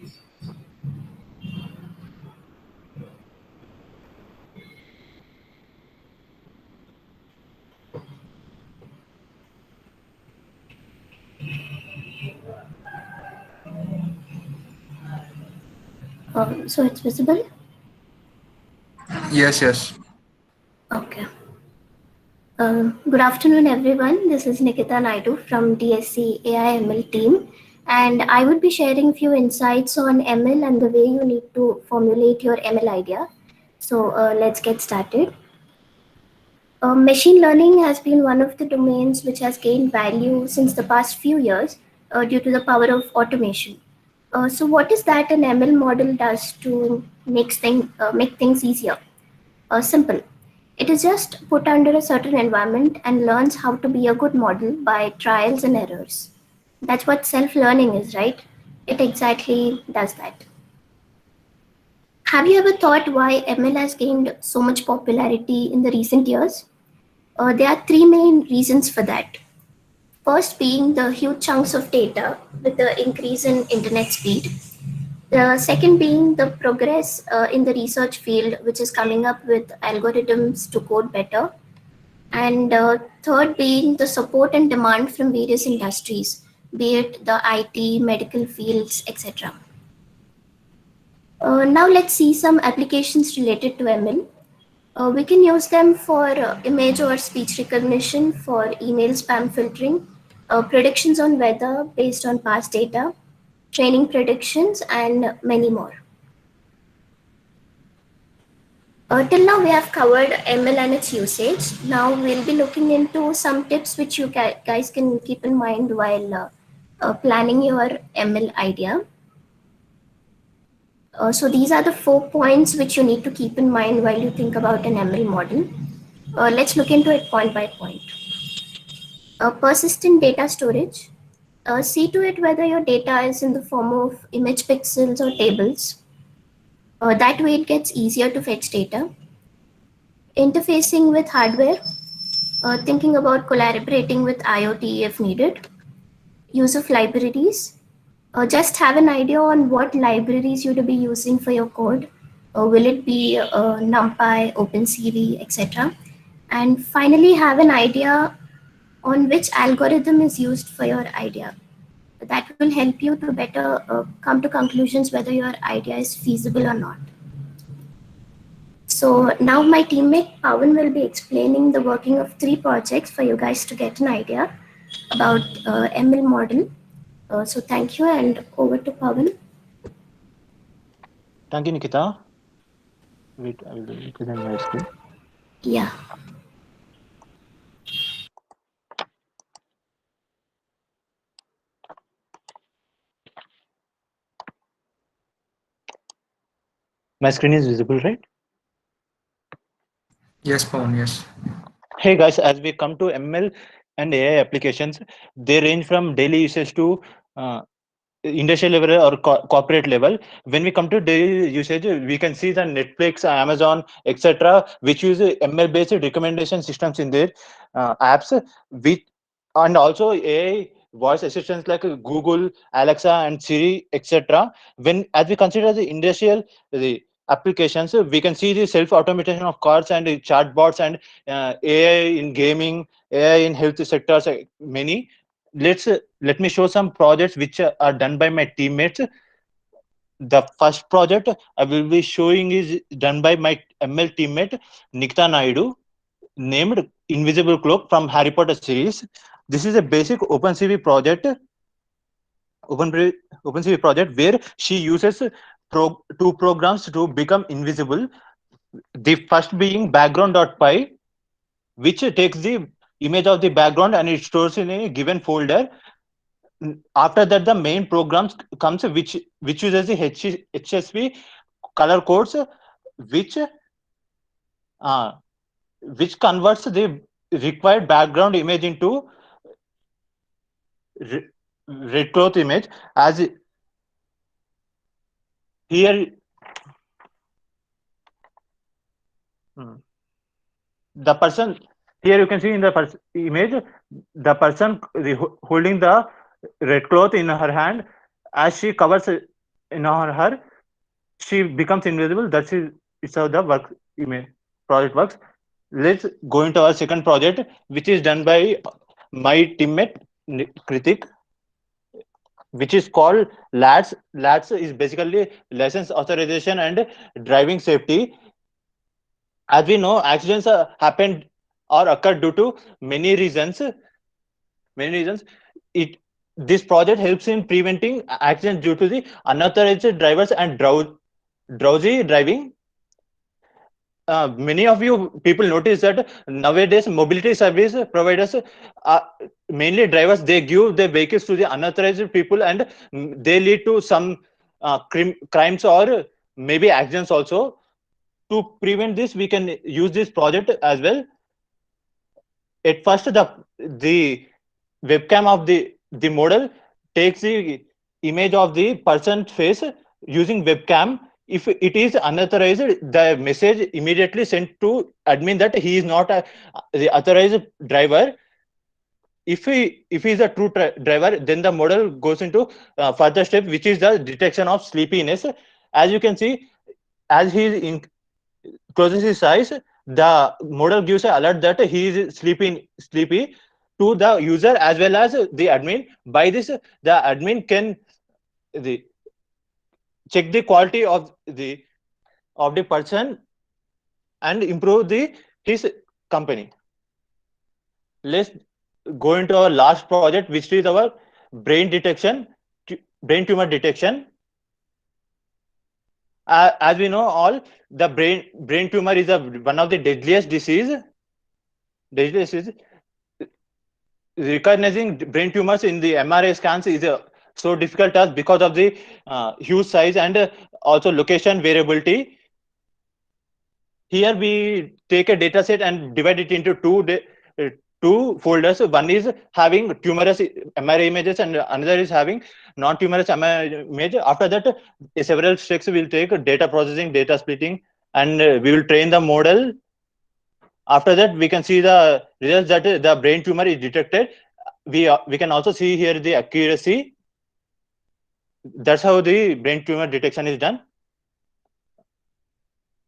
So it's visible? Yes, yes. Okay. Good afternoon, everyone. This is Nikita Naidu from DSC AIML team, and I would be sharing few insights on ML and the way you need to formulate your ML idea. So let's get started. Machine learning has been one of the domains which has gained value since the past few years due to the power of automation. So what is that an ML model does to make things easier? Simple. It is just put under a certain environment and learns how to be a good model by trials and errors. That's what self-learning is, right? It exactly does that. Have you ever thought why ML has gained so much popularity in the recent years? There are three main reasons for that. First being the huge chunks of data with the increase in internet speed. The second being the progress in the research field, which is coming up with algorithms to code better. And third being the support and demand from various industries, be it the IT, medical fields, etc. Now let's see some applications related to ML. We can use them for image or speech recognition, for email spam filtering, predictions on weather based on past data, training predictions, and many more. Till now, we have covered ML and its usage. Now we'll be looking into some tips which you guys can keep in mind while planning your ML idea. So these are the 4 points which you need to keep in mind while you think about an ML model. Let's look into it point by point. Persistent data storage. See to it whether your data is in the form of image pixels or tables. That way it gets easier to fetch data. Interfacing with hardware. Thinking about collaborating with IoT if needed. Use of libraries. Just have an idea on what libraries you'd be using for your code. Will it be NumPy, OpenCV, etc.? And finally, have an idea on which algorithm is used for your idea. That will help you to better come to conclusions whether your idea is feasible or not. So now my teammate Pawan will be explaining the working of 3 projects for you guys to get an idea about ML model. So thank you, and over to Pawan. Thank you, Nikita. Wait, I will present my screen. Yeah. My screen is visible, right? Yes, Pawan, yes. Hey guys, as we come to ML and AI applications, they range from daily usage to industrial level or corporate level. When we come to daily usage, we can see the Netflix, Amazon, etc., which use ML based recommendation systems in their apps, which, and also AI voice assistants like Google, Alexa, and Siri, etc. When as we consider the applications, we can see the self automation of cars and chatbots and AI in gaming, AI in health sectors, many. Let me show some projects which are done by my teammates. The first project I will be showing is done by my ML teammate Nikita Naidu, named Invisible Cloak from Harry Potter series. This is a basic OpenCV project, OpenCV project where she uses two programs to become invisible. The first being background.py, which takes the image of the background and it stores in a given folder. After that, the main programs comes which uses the HSV color codes, which uh, which converts the required background image into red cloth image. As here, the person here you can see in the image, the person holding the red cloth in her hand. As she covers in her, she becomes invisible. It's how the image project works. Let's go into our second project, which is done by my teammate Kritik, which is called LATS. LATS is basically license authorization and driving safety. As we know, accidents happen or occur due to many reasons. This project helps in preventing accidents due to the unauthorized drivers and drowsy driving. Many of you people notice that nowadays mobility service providers, mainly drivers, they give their vehicles to the unauthorized people, and they lead to some crimes or maybe accidents also. To prevent this, we can use this project as well. At first, the webcam of the model takes the image of the person's face using webcam. If it is unauthorized, the message immediately sent to admin that he is not the authorized driver. If he is a true driver, then the model goes into further step, which is the detection of sleepiness. As you can see, as he closes his eyes, the model gives an alert that he is sleepy to the user as well as the admin. By this, the admin can check the quality of the person and improve his company. Let's go into our last project, which is our brain tumor detection. As we know all, the brain tumor is one of the deadliest disease. Recognizing brain tumors in the MRI scans is so difficult task because of the huge size and also location variability. Here we take a data set and divide it into two folders. One is having tumorous MRI images and another is having non-tumorous MRI image. After that, several steps will take: data processing, data splitting, and we will train the model. After that, we can see the results that the brain tumor is detected. We can also see here the accuracy. That's how the brain tumor detection is done.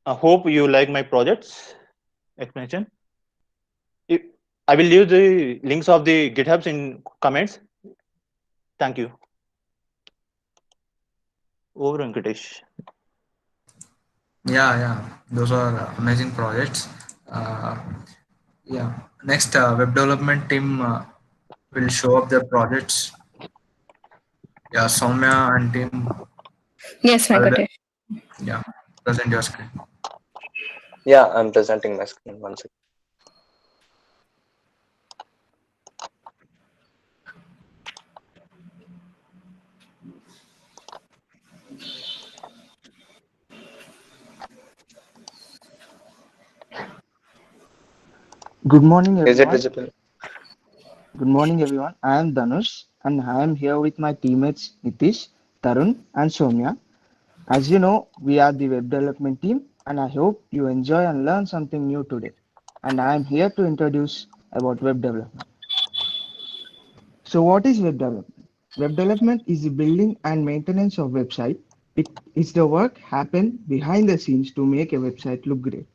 I hope you like my projects explanation. If, I will leave the links of the GitHubs in comments. Thank you. Over Venkatesh. Yeah, those are amazing projects. Uh, yeah, next web development team will show up their projects. Yeah, Soumya and team. Yes, Venkatesh. Yeah, present your screen. Yeah, I'm presenting my screen once again. Good morning, Is it everyone. visible? Good morning, everyone. I am Dhanush, and I am here with my teammates Nitish, Tarun, and Soumya. As you know, we are the web development team, and I hope you enjoy and learn something new today. And I am here to introduce about web development. So, what is web development? Web development is the building and maintenance of website. It is the work happen behind the scenes to make a website look great,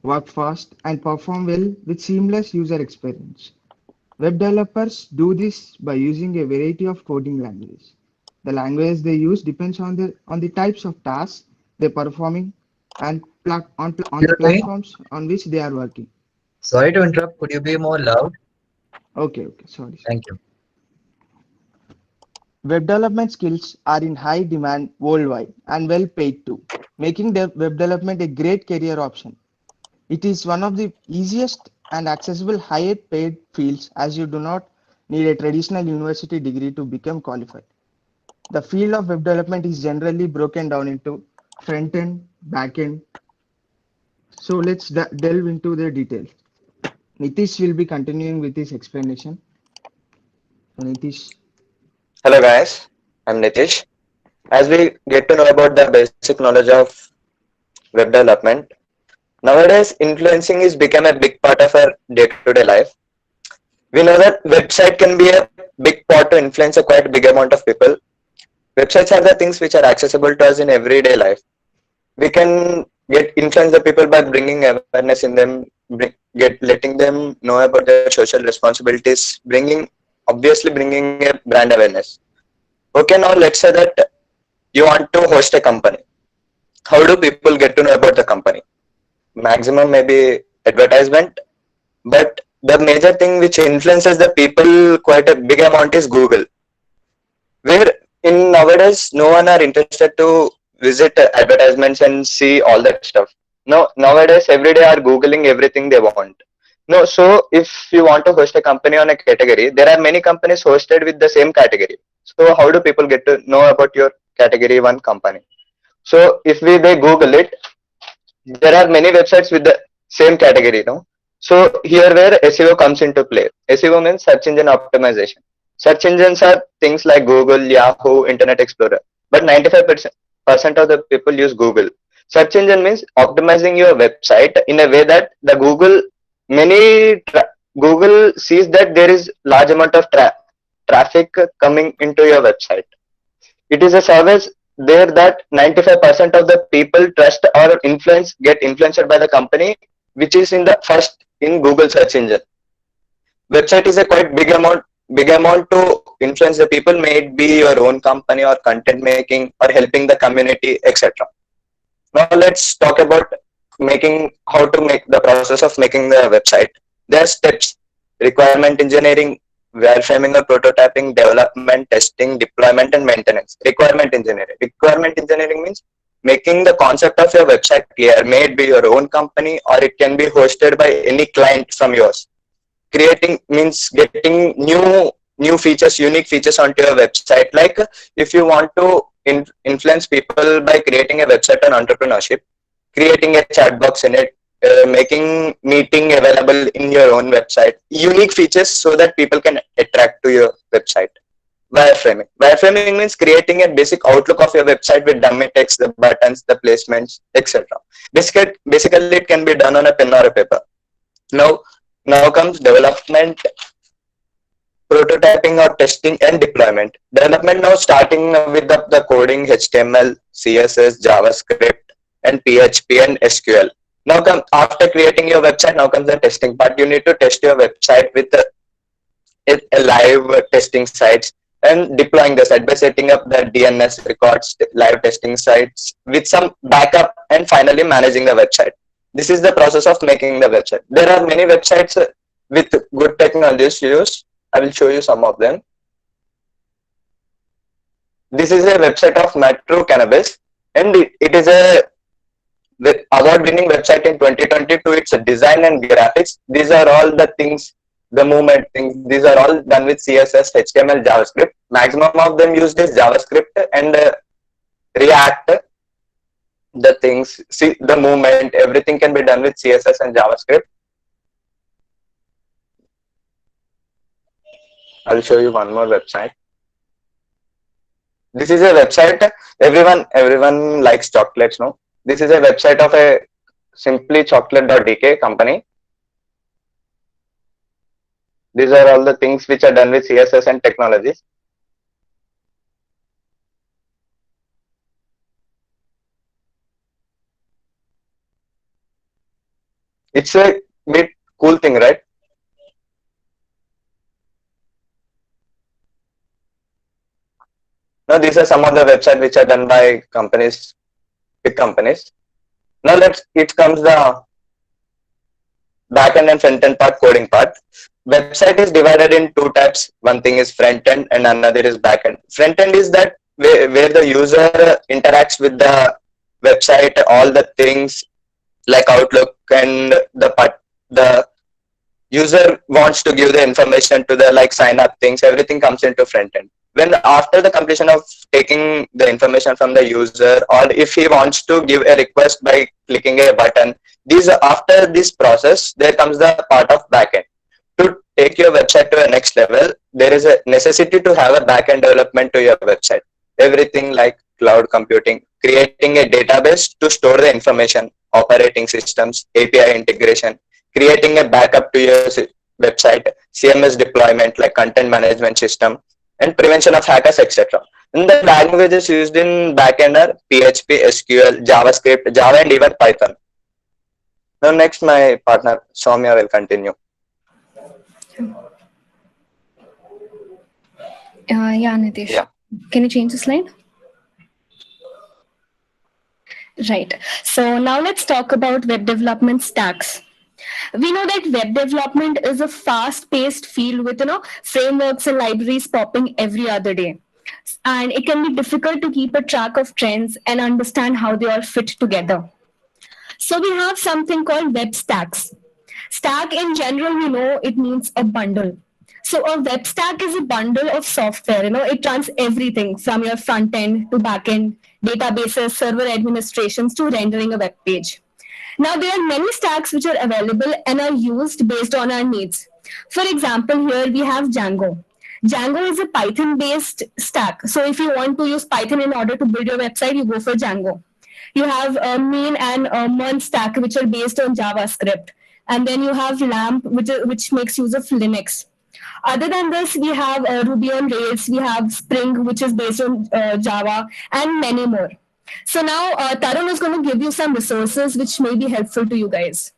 work fast, and perform well with seamless user experience. Web developers do this by using a variety of coding languages. The language they use depends on the types of tasks they're performing and on the Excuse me. platforms on which they are working. Sorry to interrupt. Could you be more loud? Okay, sorry. Thank you. Web development skills are in high demand worldwide and well paid too, making web development a great career option. It is one of the easiest and accessible higher paid fields as you do not need a traditional university degree to become qualified. The field of web development is generally broken down into front end, back end. So let's delve into the details. Nitish will be continuing with his explanation. Nitish. Hello guys, I'm Nitish. As we get to know about the basic knowledge of web development, nowadays influencing is become a big part of our day-to-day life. We know that website can be a big part to influence a quite big amount of people. Websites are the things which are accessible to us in everyday life. We can influence the people by bringing awareness in them, letting them know about their social responsibilities, obviously bringing a brand awareness. Okay, now let's say that you want to host a company. How do people get to know about the company? Maximum maybe advertisement, but the major thing which influences the people quite a big amount is Google. Where in nowadays no one are interested to visit advertisements and see all that stuff. No, nowadays every day are Googling everything they want. No, so if you want to host a company on a category, there are many companies hosted with the same category. So how do people get to know about your category one company? So if they Google it, there are many websites with the same category, no? So here where SEO comes into play. SEO means search engine optimization. Search engines are things like Google, Yahoo, Internet Explorer. But 95% of the people use Google. Search engine means optimizing your website in a way that the Google sees that there is large amount of traffic coming into your website. It is a service there that 95% of the people trust or get influenced by the company which is in Google search engine. Website is a quite big amount to influence the people, may it be your own company or content making or helping the community, etc. Now let's talk about how to make the process of making the website. There are steps: requirement engineering, wireframing or prototyping, development, testing, deployment, and maintenance. Requirement engineering means making the concept of your website clear. May it be your own company or it can be hosted by any client from yours. Creating means getting new features, unique features onto your website. Like if you want to influence people by creating a website on entrepreneurship, creating a chat box in it, making meeting available in your own website, unique features so that people can attract to your website. Wireframing means creating a basic outlook of your website with dummy text, the buttons, the placements, etc. Basically it can be done on a pen or a paper. Now comes development, prototyping or testing, and deployment. Development now starting with the coding, HTML, CSS, JavaScript, and PHP and SQL. Now after creating your website, now comes the testing part. You need to test your website with a live testing sites and deploying the site by setting up the DNS records, live testing sites with some backup, and finally managing the website. This is the process of making the website. There are many websites with good technologies used. I will show you some of them. This is a website of Metro Cannabis, and it is a award-winning website in 2022. It's a design and graphics. These are all the things, the movement things. These are all done with CSS, HTML, JavaScript. Maximum of them used is JavaScript and React. The things, see the movement, everything can be done with CSS and JavaScript. I'll show you one more website. This is a website. Everyone likes chocolates, no? This is a website of a simplychocolate.dk company. These are all the things which are done with CSS and technologies. It's a bit cool thing, right? Now these are some of the websites which are done by companies, big companies. Now it comes the back-end and front-end part, coding part. Website is divided in two types. One thing is front-end and another is back-end. Front-end is that where the user interacts with the website, all the things like Outlook, and the user wants to give the information to the like sign up things, everything comes into front-end. When after the completion of taking the information from the user, or if he wants to give a request by clicking a button, after this process, there comes the part of backend. To take your website to a next level, there is a necessity to have a backend development to your website. Everything like cloud computing, creating a database to store the information, operating systems, API integration, creating a backup to your website, CMS deployment like content management system, and prevention of hackers, etc. And the languages used in backend are PHP, SQL, JavaScript, Java, and even Python. Now next, my partner Soumya will continue. Yeah, Nitish. Yeah. Can you change the slide? Right. So now let's talk about web development stacks. We know that web development is a fast-paced field with frameworks and libraries popping every other day, and it can be difficult to keep a track of trends and understand how they all fit together. So we have something called web stacks. Stack in general, we know it means a bundle. So a web stack is a bundle of software. It runs everything from your front end to back end, databases, server administrations to rendering a web page. Now, there are many stacks which are available and are used based on our needs. For example, here we have Django. Django is a Python-based stack. So if you want to use Python in order to build your website, you go for Django. You have a Mean and a Mun stack, which are based on JavaScript. And then you have LAMP, which makes use of Linux. Other than this, we have Ruby on Rails, we have Spring, which is based on Java, and many more. So now Tarun is going to give you some resources which may be helpful to you guys.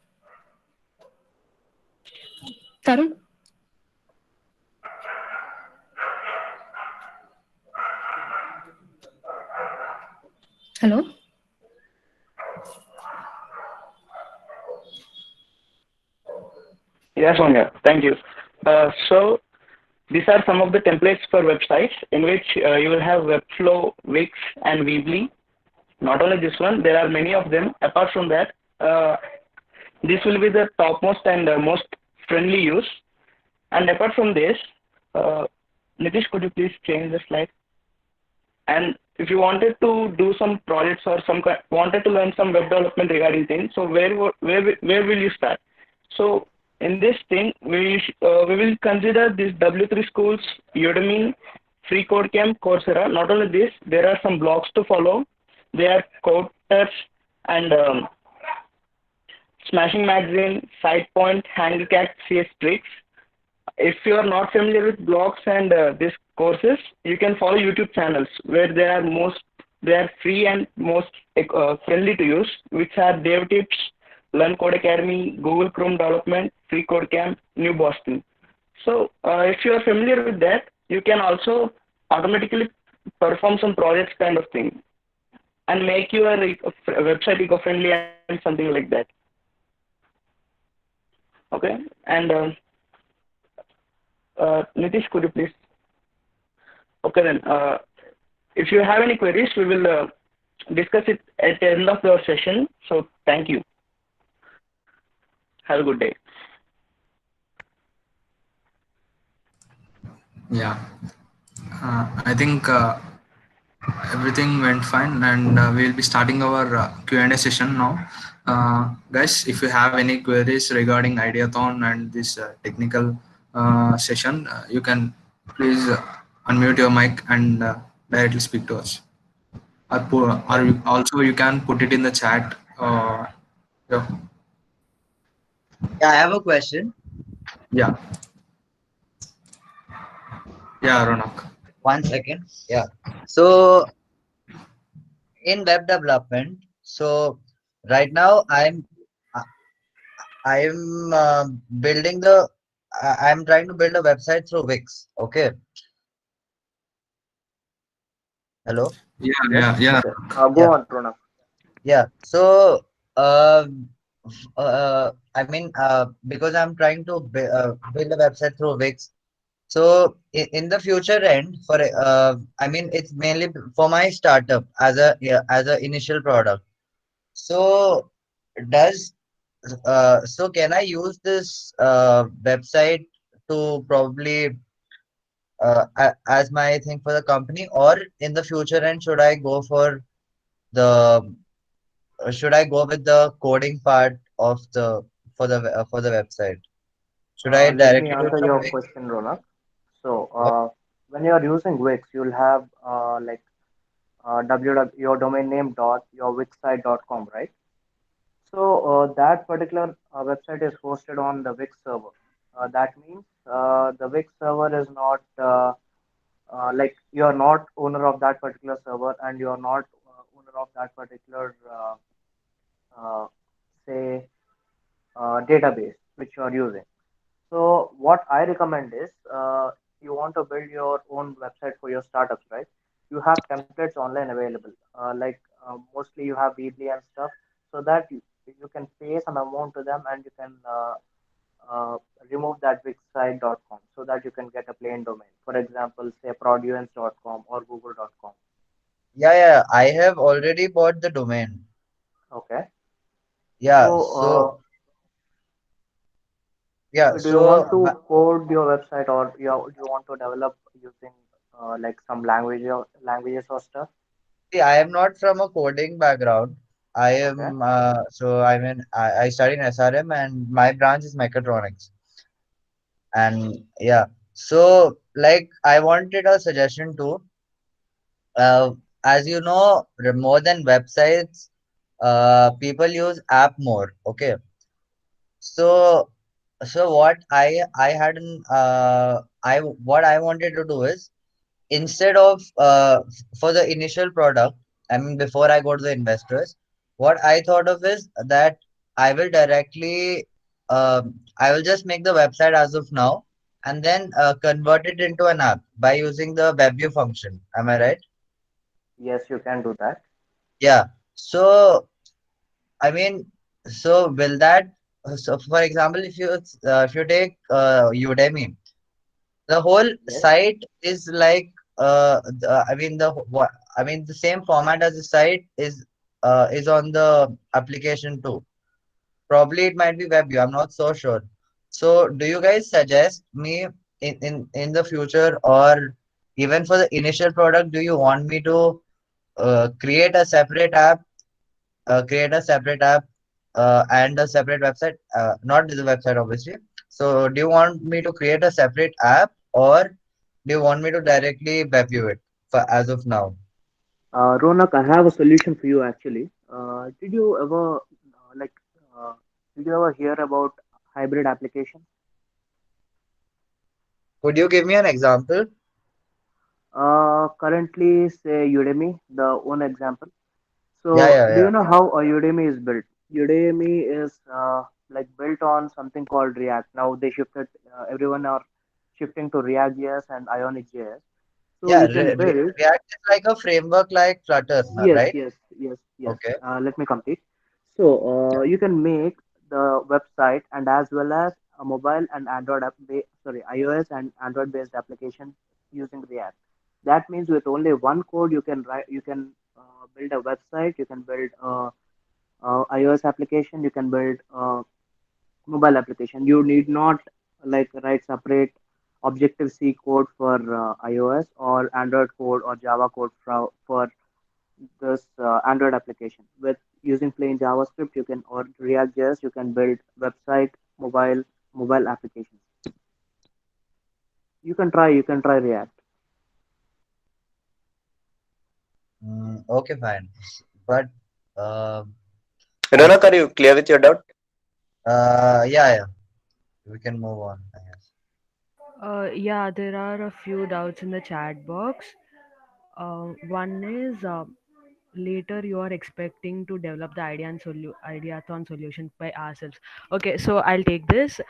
Tarun? Hello? Yes, Sonia. Thank you. So these are some of the templates for websites in which you will have Webflow, Wix, and Weebly. Not only this one, there are many of them. Apart from that, this will be the topmost and most friendly use. And apart from this, Nitish, could you please change the slide? And if you wanted to do some projects or wanted to learn some web development regarding things, so where will you start? So in this thing, we will consider these W3 schools, Udemy, FreeCodeCamp, Coursera. Not only this, there are some blogs to follow. They are Codetest and Smashing Magazine, SitePoint, HandleCat, CS Tricks. If you are not familiar with blogs and these courses, you can follow YouTube channels where there are They are free and most friendly to use, which are DevTips, Learn Code Academy, Google Chrome Development, Free Code Camp, New Boston. So if you are familiar with that, you can also automatically perform some projects kind of thing and make your website eco-friendly and something like that. Okay, and Nitish, could you please? Okay then. If you have any queries, we will discuss it at the end of the session. So thank you. Have a good day. Yeah, I think everything went fine, and we'll be starting our Q&A session now. Guys, if you have any queries regarding Ideathon and this technical session, you can please unmute your mic and directly speak to us. Also you can put it in the chat. Yeah. Yeah, I have a question. Yeah. Yeah, Ronak. 1 second. Yeah. So in web development, so right now I'm building the I'm trying to build a website through Wix. Okay. Hello. Yeah, Yes. yeah. Okay. Yeah. Go on, Ronak. Yeah. So I mean because I'm trying to build a website through Wix. So in the future end for I mean it's mainly for my startup as a as a initial product. So does so can I use this website to probably as my thing for the company, or in the future end should I go for the should I go with the coding part of the for the website? Should I Let me directly do it answer from your Wix? question, Ronak. So, Or when you are using Wix, you'll have www your domain name dot your wixsite.com, right? So that particular website is hosted on the Wix server. That means the Wix server is not you are not owner of that particular server, and you are not owner of that particular uh, say database which you are using. So what I recommend is you want to build your own website for your startups, right? You have templates online available, mostly you have Weebly and stuff, so that you can pay some amount to them, and you can uh, remove that wixsite.com so that you can get a plain domain. For example, say produence.com or google.com. yeah, I have already bought the domain. Okay. Yeah, So, do you want to code your website, or you want to develop using some languages or stuff? see, I am not from a coding background. I Okay. am so I mean I study in SRM and my branch is mechatronics. And yeah, so like I wanted a suggestion too. As you know, more than websites, people use app more. Okay, so what I had an I what I wanted to do is instead of for the initial product, I mean before I go to the investors, what I thought of is that I will directly I will just make the website as of now and then convert it into an app by using the WebView function. Am I right? Yes, you can do that. Yeah. So I mean, so will that so for example, if you take Udemy, the whole Yes. site is like I mean I mean the same format as the site is on the application too. Probably it might be WebView. I'm not so sure. So do you guys suggest me in the future, or even for the initial product, do you want me to create a separate app, create a separate app and a separate website? Not the website obviously. So do you want me to create a separate app, or do you want me to directly WebView it for as of now? Ronak, I have a solution for you actually. Did you ever like uh, did you ever hear about hybrid application? Could you give me an example? Currently, say Udemy, the one example. Yeah, So, yeah, do yeah. you know how a Udemy is built? Udemy is like built on something called React. Now they shifted, everyone are shifting to React JS and Ionic JS. So Yeah, you can build. React is like a framework like Flutter, Yes, right? yes, yes, yes. Okay. Let me complete. So you can make the website and as well as a mobile and Android sorry, iOS and Android based application using React. That means with only one code you can write, you can build a website, you can build a iOS application, you can build a mobile application. You need not like write separate Objective C code for iOS or Android code or Java code for this Android application. With using plain JavaScript, you can or React.js, you can build website, mobile applications. You can try React. Okay, fine. But uh, I Ronak, are you clear with your doubt? yeah, yeah. We can move on, I guess. Yeah, there are a few doubts in the chat box. One is later you are expecting to develop the ideathon solution by ourselves. Okay, so I'll take this.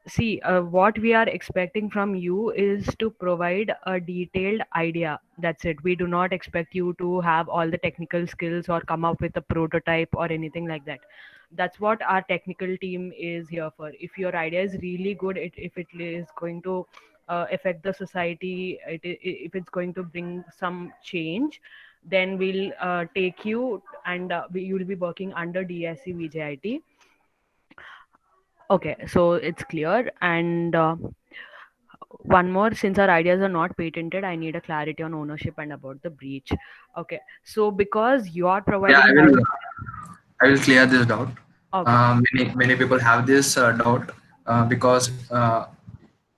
See, what we are expecting from you is to provide a detailed idea. That's it. We do not expect you to have all the technical skills or come up with a prototype or anything like that. That's what our technical team is here for. If your idea is really good, if it is going to affect the society, if it's going to bring some change, then we'll take you and you will be working under DSC VJIT. Okay, so it's clear. And one more, since our ideas are not patented, I need a clarity on ownership and about the breach. Okay, so because you are Yeah, providing an idea. I will clear this doubt. Okay. Many people have this doubt because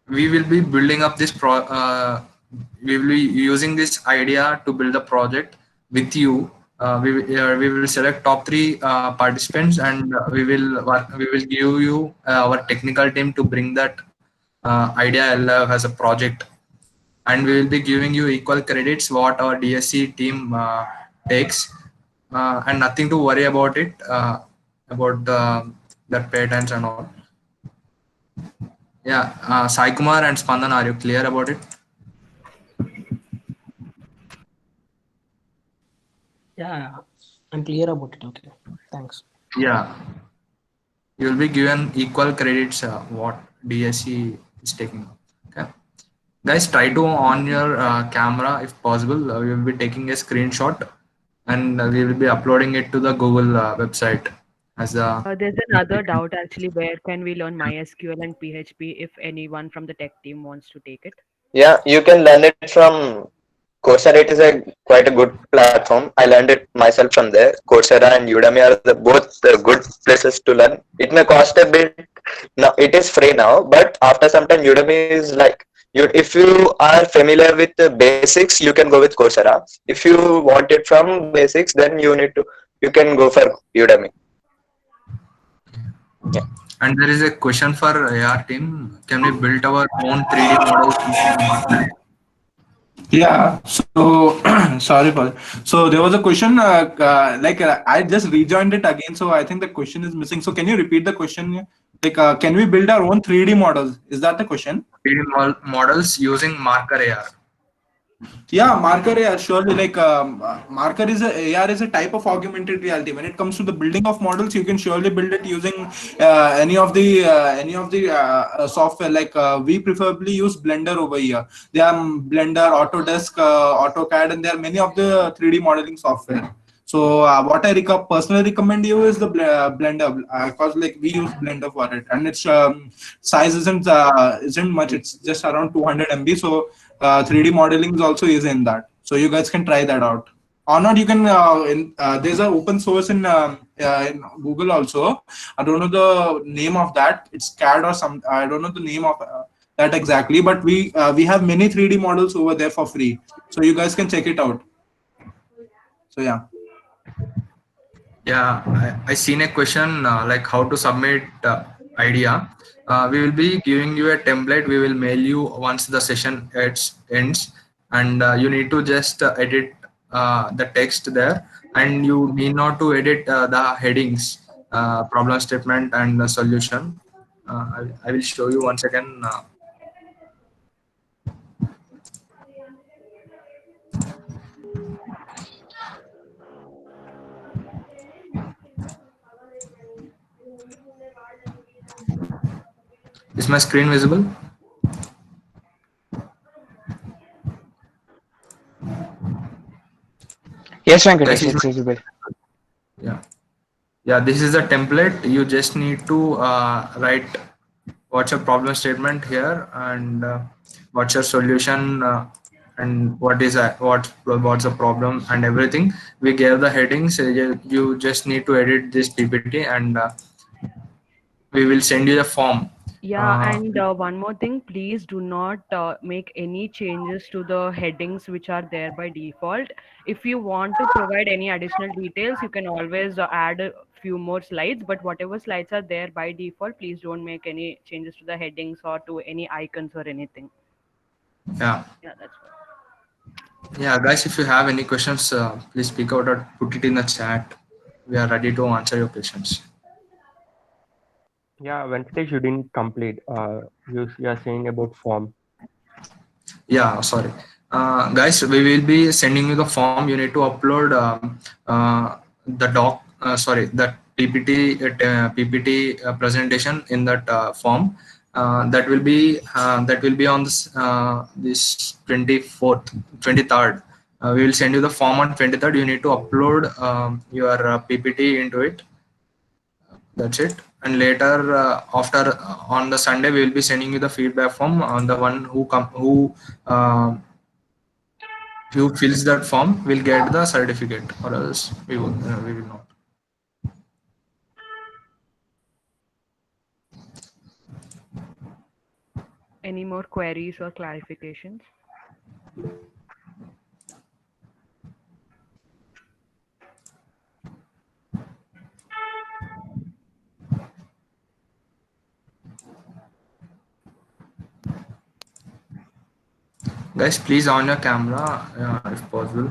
we will be building up we will be using this idea to build a project with you. We will select top three participants, and we will give you our technical team to bring that idea alive as a project, and we will be giving you equal credits what our DSC team takes, and nothing to worry about it, about the patents and all. Yeah, Sai Kumar and Spandan, are you clear about it? Yeah, I'm clear about it. Okay, thanks. Yeah, you will be given equal credits what DSC is taking. Okay, guys, try to on your camera if possible. We will be taking a screenshot, and we will be uploading it to the Google website as a. There's another doubt actually. Where can we learn MySQL and PHP if anyone from the tech team wants to take it? Yeah, you can learn it from Coursera. It is a quite a good platform. I learned it myself from there. Coursera and Udemy are the both good places to learn. It may cost a bit. Now it is free now, but after some time, Udemy is like you. If you are familiar with the basics, you can go with Coursera. If you want it from basics, then you can go for Udemy. Yeah. And there is a question for AR team. Can we build our own 3D models using Markdown? Yeah, so sorry for so there was a question I just rejoined it again, so I think the question is missing. So can you repeat the question? Like, can we build our own 3D models? Is that the question? 3D models using Marker AR. Yeah, Marker AR surely. Like, Marker is AR is a type of augmented reality. When it comes to the building of models, you can surely build it using any of the software. Like, we preferably use Blender over here. There are Blender, Autodesk, AutoCAD, and there are many of the 3D modeling software. So what I personally recommend you is the Blender, because like we use Blender for it, and its size isn't much. It's just around 200 MB. So 3D modeling is also easy in that. So you guys can try that out. Or not, you can. There's an open source in Google also. I don't know the name of that. It's CAD or some. I don't know the name of that exactly. But we have many 3D models over there for free. So you guys can check it out. So yeah. Yeah, I seen a question like how to submit idea. We will be giving you a template. We will mail you once the session ends, and you need to just edit the text there, and you need not to edit the headings, problem statement and the solution. I will show you once again. Is my screen visible? Yes, Guys, Venkatesh, is it's my, visible. yeah, yeah. This is the template. You just need to write what's your problem statement here, and what's your solution, and what's the problem and everything. We gave the headings. You just need to edit this PPT, and we will send you the form. Yeah, and one more thing, please do not make any changes to the headings which are there by default. If you want to provide any additional details, you can always add a few more slides, but whatever slides are there by default, please don't make any changes to the headings or to any icons or anything. Yeah. Yeah, that's what. Yeah, guys, if you have any questions, please speak out or put it in the chat. We are ready to answer your questions. Yeah, Venkatesh, you didn't complete. You are saying about form. Yeah, sorry. Guys, we will be sending you the form. You need to upload the the PPT presentation in that form. That will be on this 24th, 23rd. We will send you the form on 23rd. You need to upload your PPT into it. That's it. And later, after on the Sunday, we will be sending you the feedback form on the one uh, who fills that form will get the certificate, or else we will not. Any more queries or clarifications? Guys, please on your camera if possible.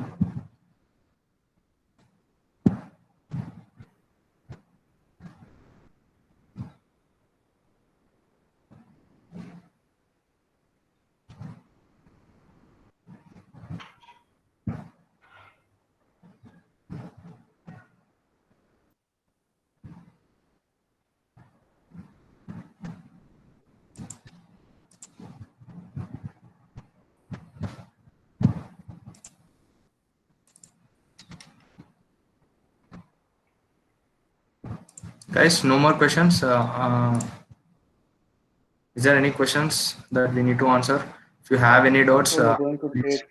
Guys, no more questions. Is there any questions that we need to answer? If you have any doubts, So we're going to please. take,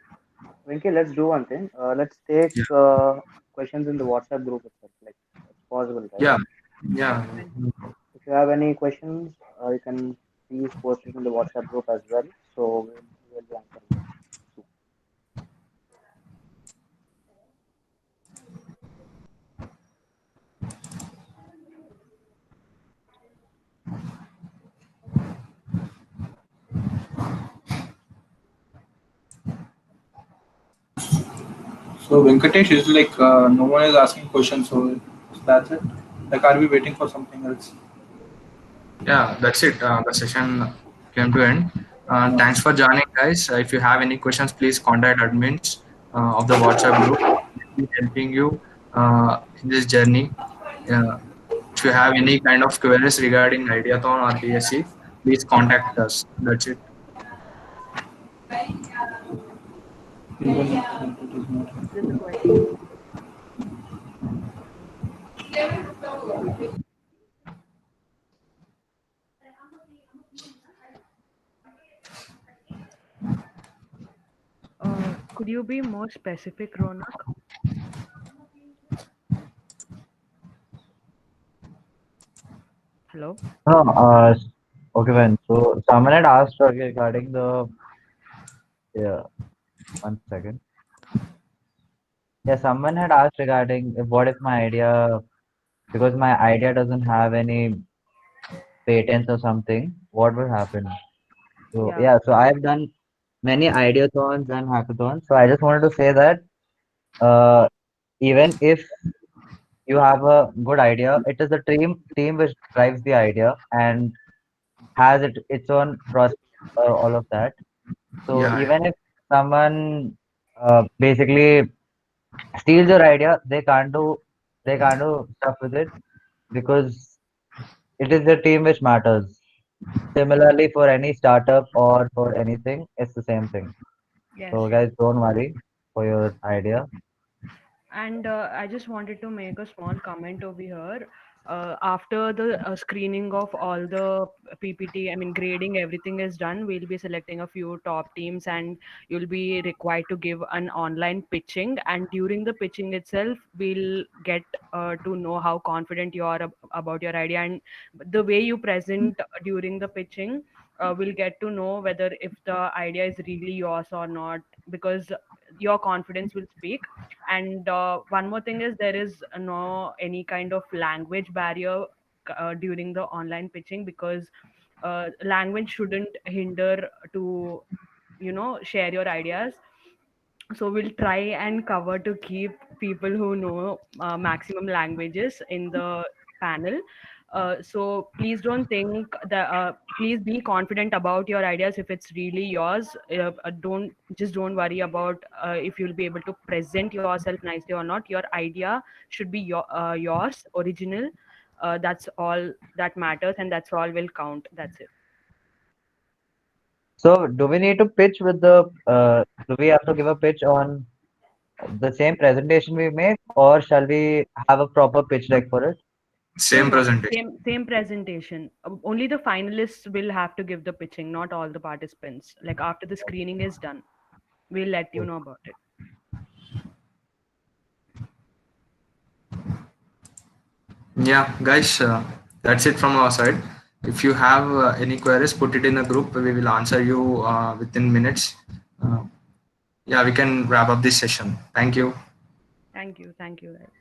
Venki, let's do one thing. Let's take Yeah. questions in the WhatsApp group itself. Like, it's possible, right? Yeah. Yeah. If you have any questions, you can please post it in the WhatsApp group as well. So we'll be answering them soon. So Venkatesh is like no one is asking questions, so that's it. Like, are we waiting for something else? Yeah, that's it. The session came to end. Thanks for joining, guys. If you have any questions, please contact admins of the WhatsApp group. We'll be helping you in this journey. If you have any kind of queries regarding Ideathon or DSC, please contact us. That's it. There's a question. Could you be more specific, Ronak? Hello? No, okay, fine. So someone had asked regarding the, yeah, one second. Yeah, someone had asked regarding what if my idea, because my idea doesn't have any patents or something, what will happen? So Yeah. yeah, so I've done many ideathons and hackathons. So I just wanted to say that uh, even if you have a good idea, it is the team which drives the idea and has its own process, all of that. So Yeah, even if someone basically steals your idea, they can't do stuff with it because it is the team which matters. Similarly, for any startup or for anything, it's the same thing. Yes. So guys, don't worry for your idea. And I just wanted to make a small comment over here. After the screening of all the PPT, I mean, grading, everything is done. We'll be selecting a few top teams, and you'll be required to give an online pitching. And during the pitching itself, we'll get to know how confident you are about your idea, and the way you present during the pitching. We'll get to know whether if the idea is really yours or not, because your confidence will speak. And one more thing is there is no any kind of language barrier during the online pitching, because language shouldn't hinder to share your ideas. So we'll try and cover to keep people who know maximum languages in the panel. So please don't think that please be confident about your ideas if it's really yours. Don't worry about if you'll be able to present yourself nicely or not. Your idea should be yours, original. That's all that matters, and that's all will count. That's it. So do we need to pitch with the do we have to give a pitch on the same presentation we make, or shall we have a proper pitch deck for it? No, same no, presentation. same presentation. Only the finalists will have to give the pitching, not all the participants. Like after the screening is done, we'll let you know about it. Yeah, guys, that's it from our side. If you have any queries, put it in a group. We will answer you within minutes. Yeah, we can wrap up this session. Thank you. Thank you, guys.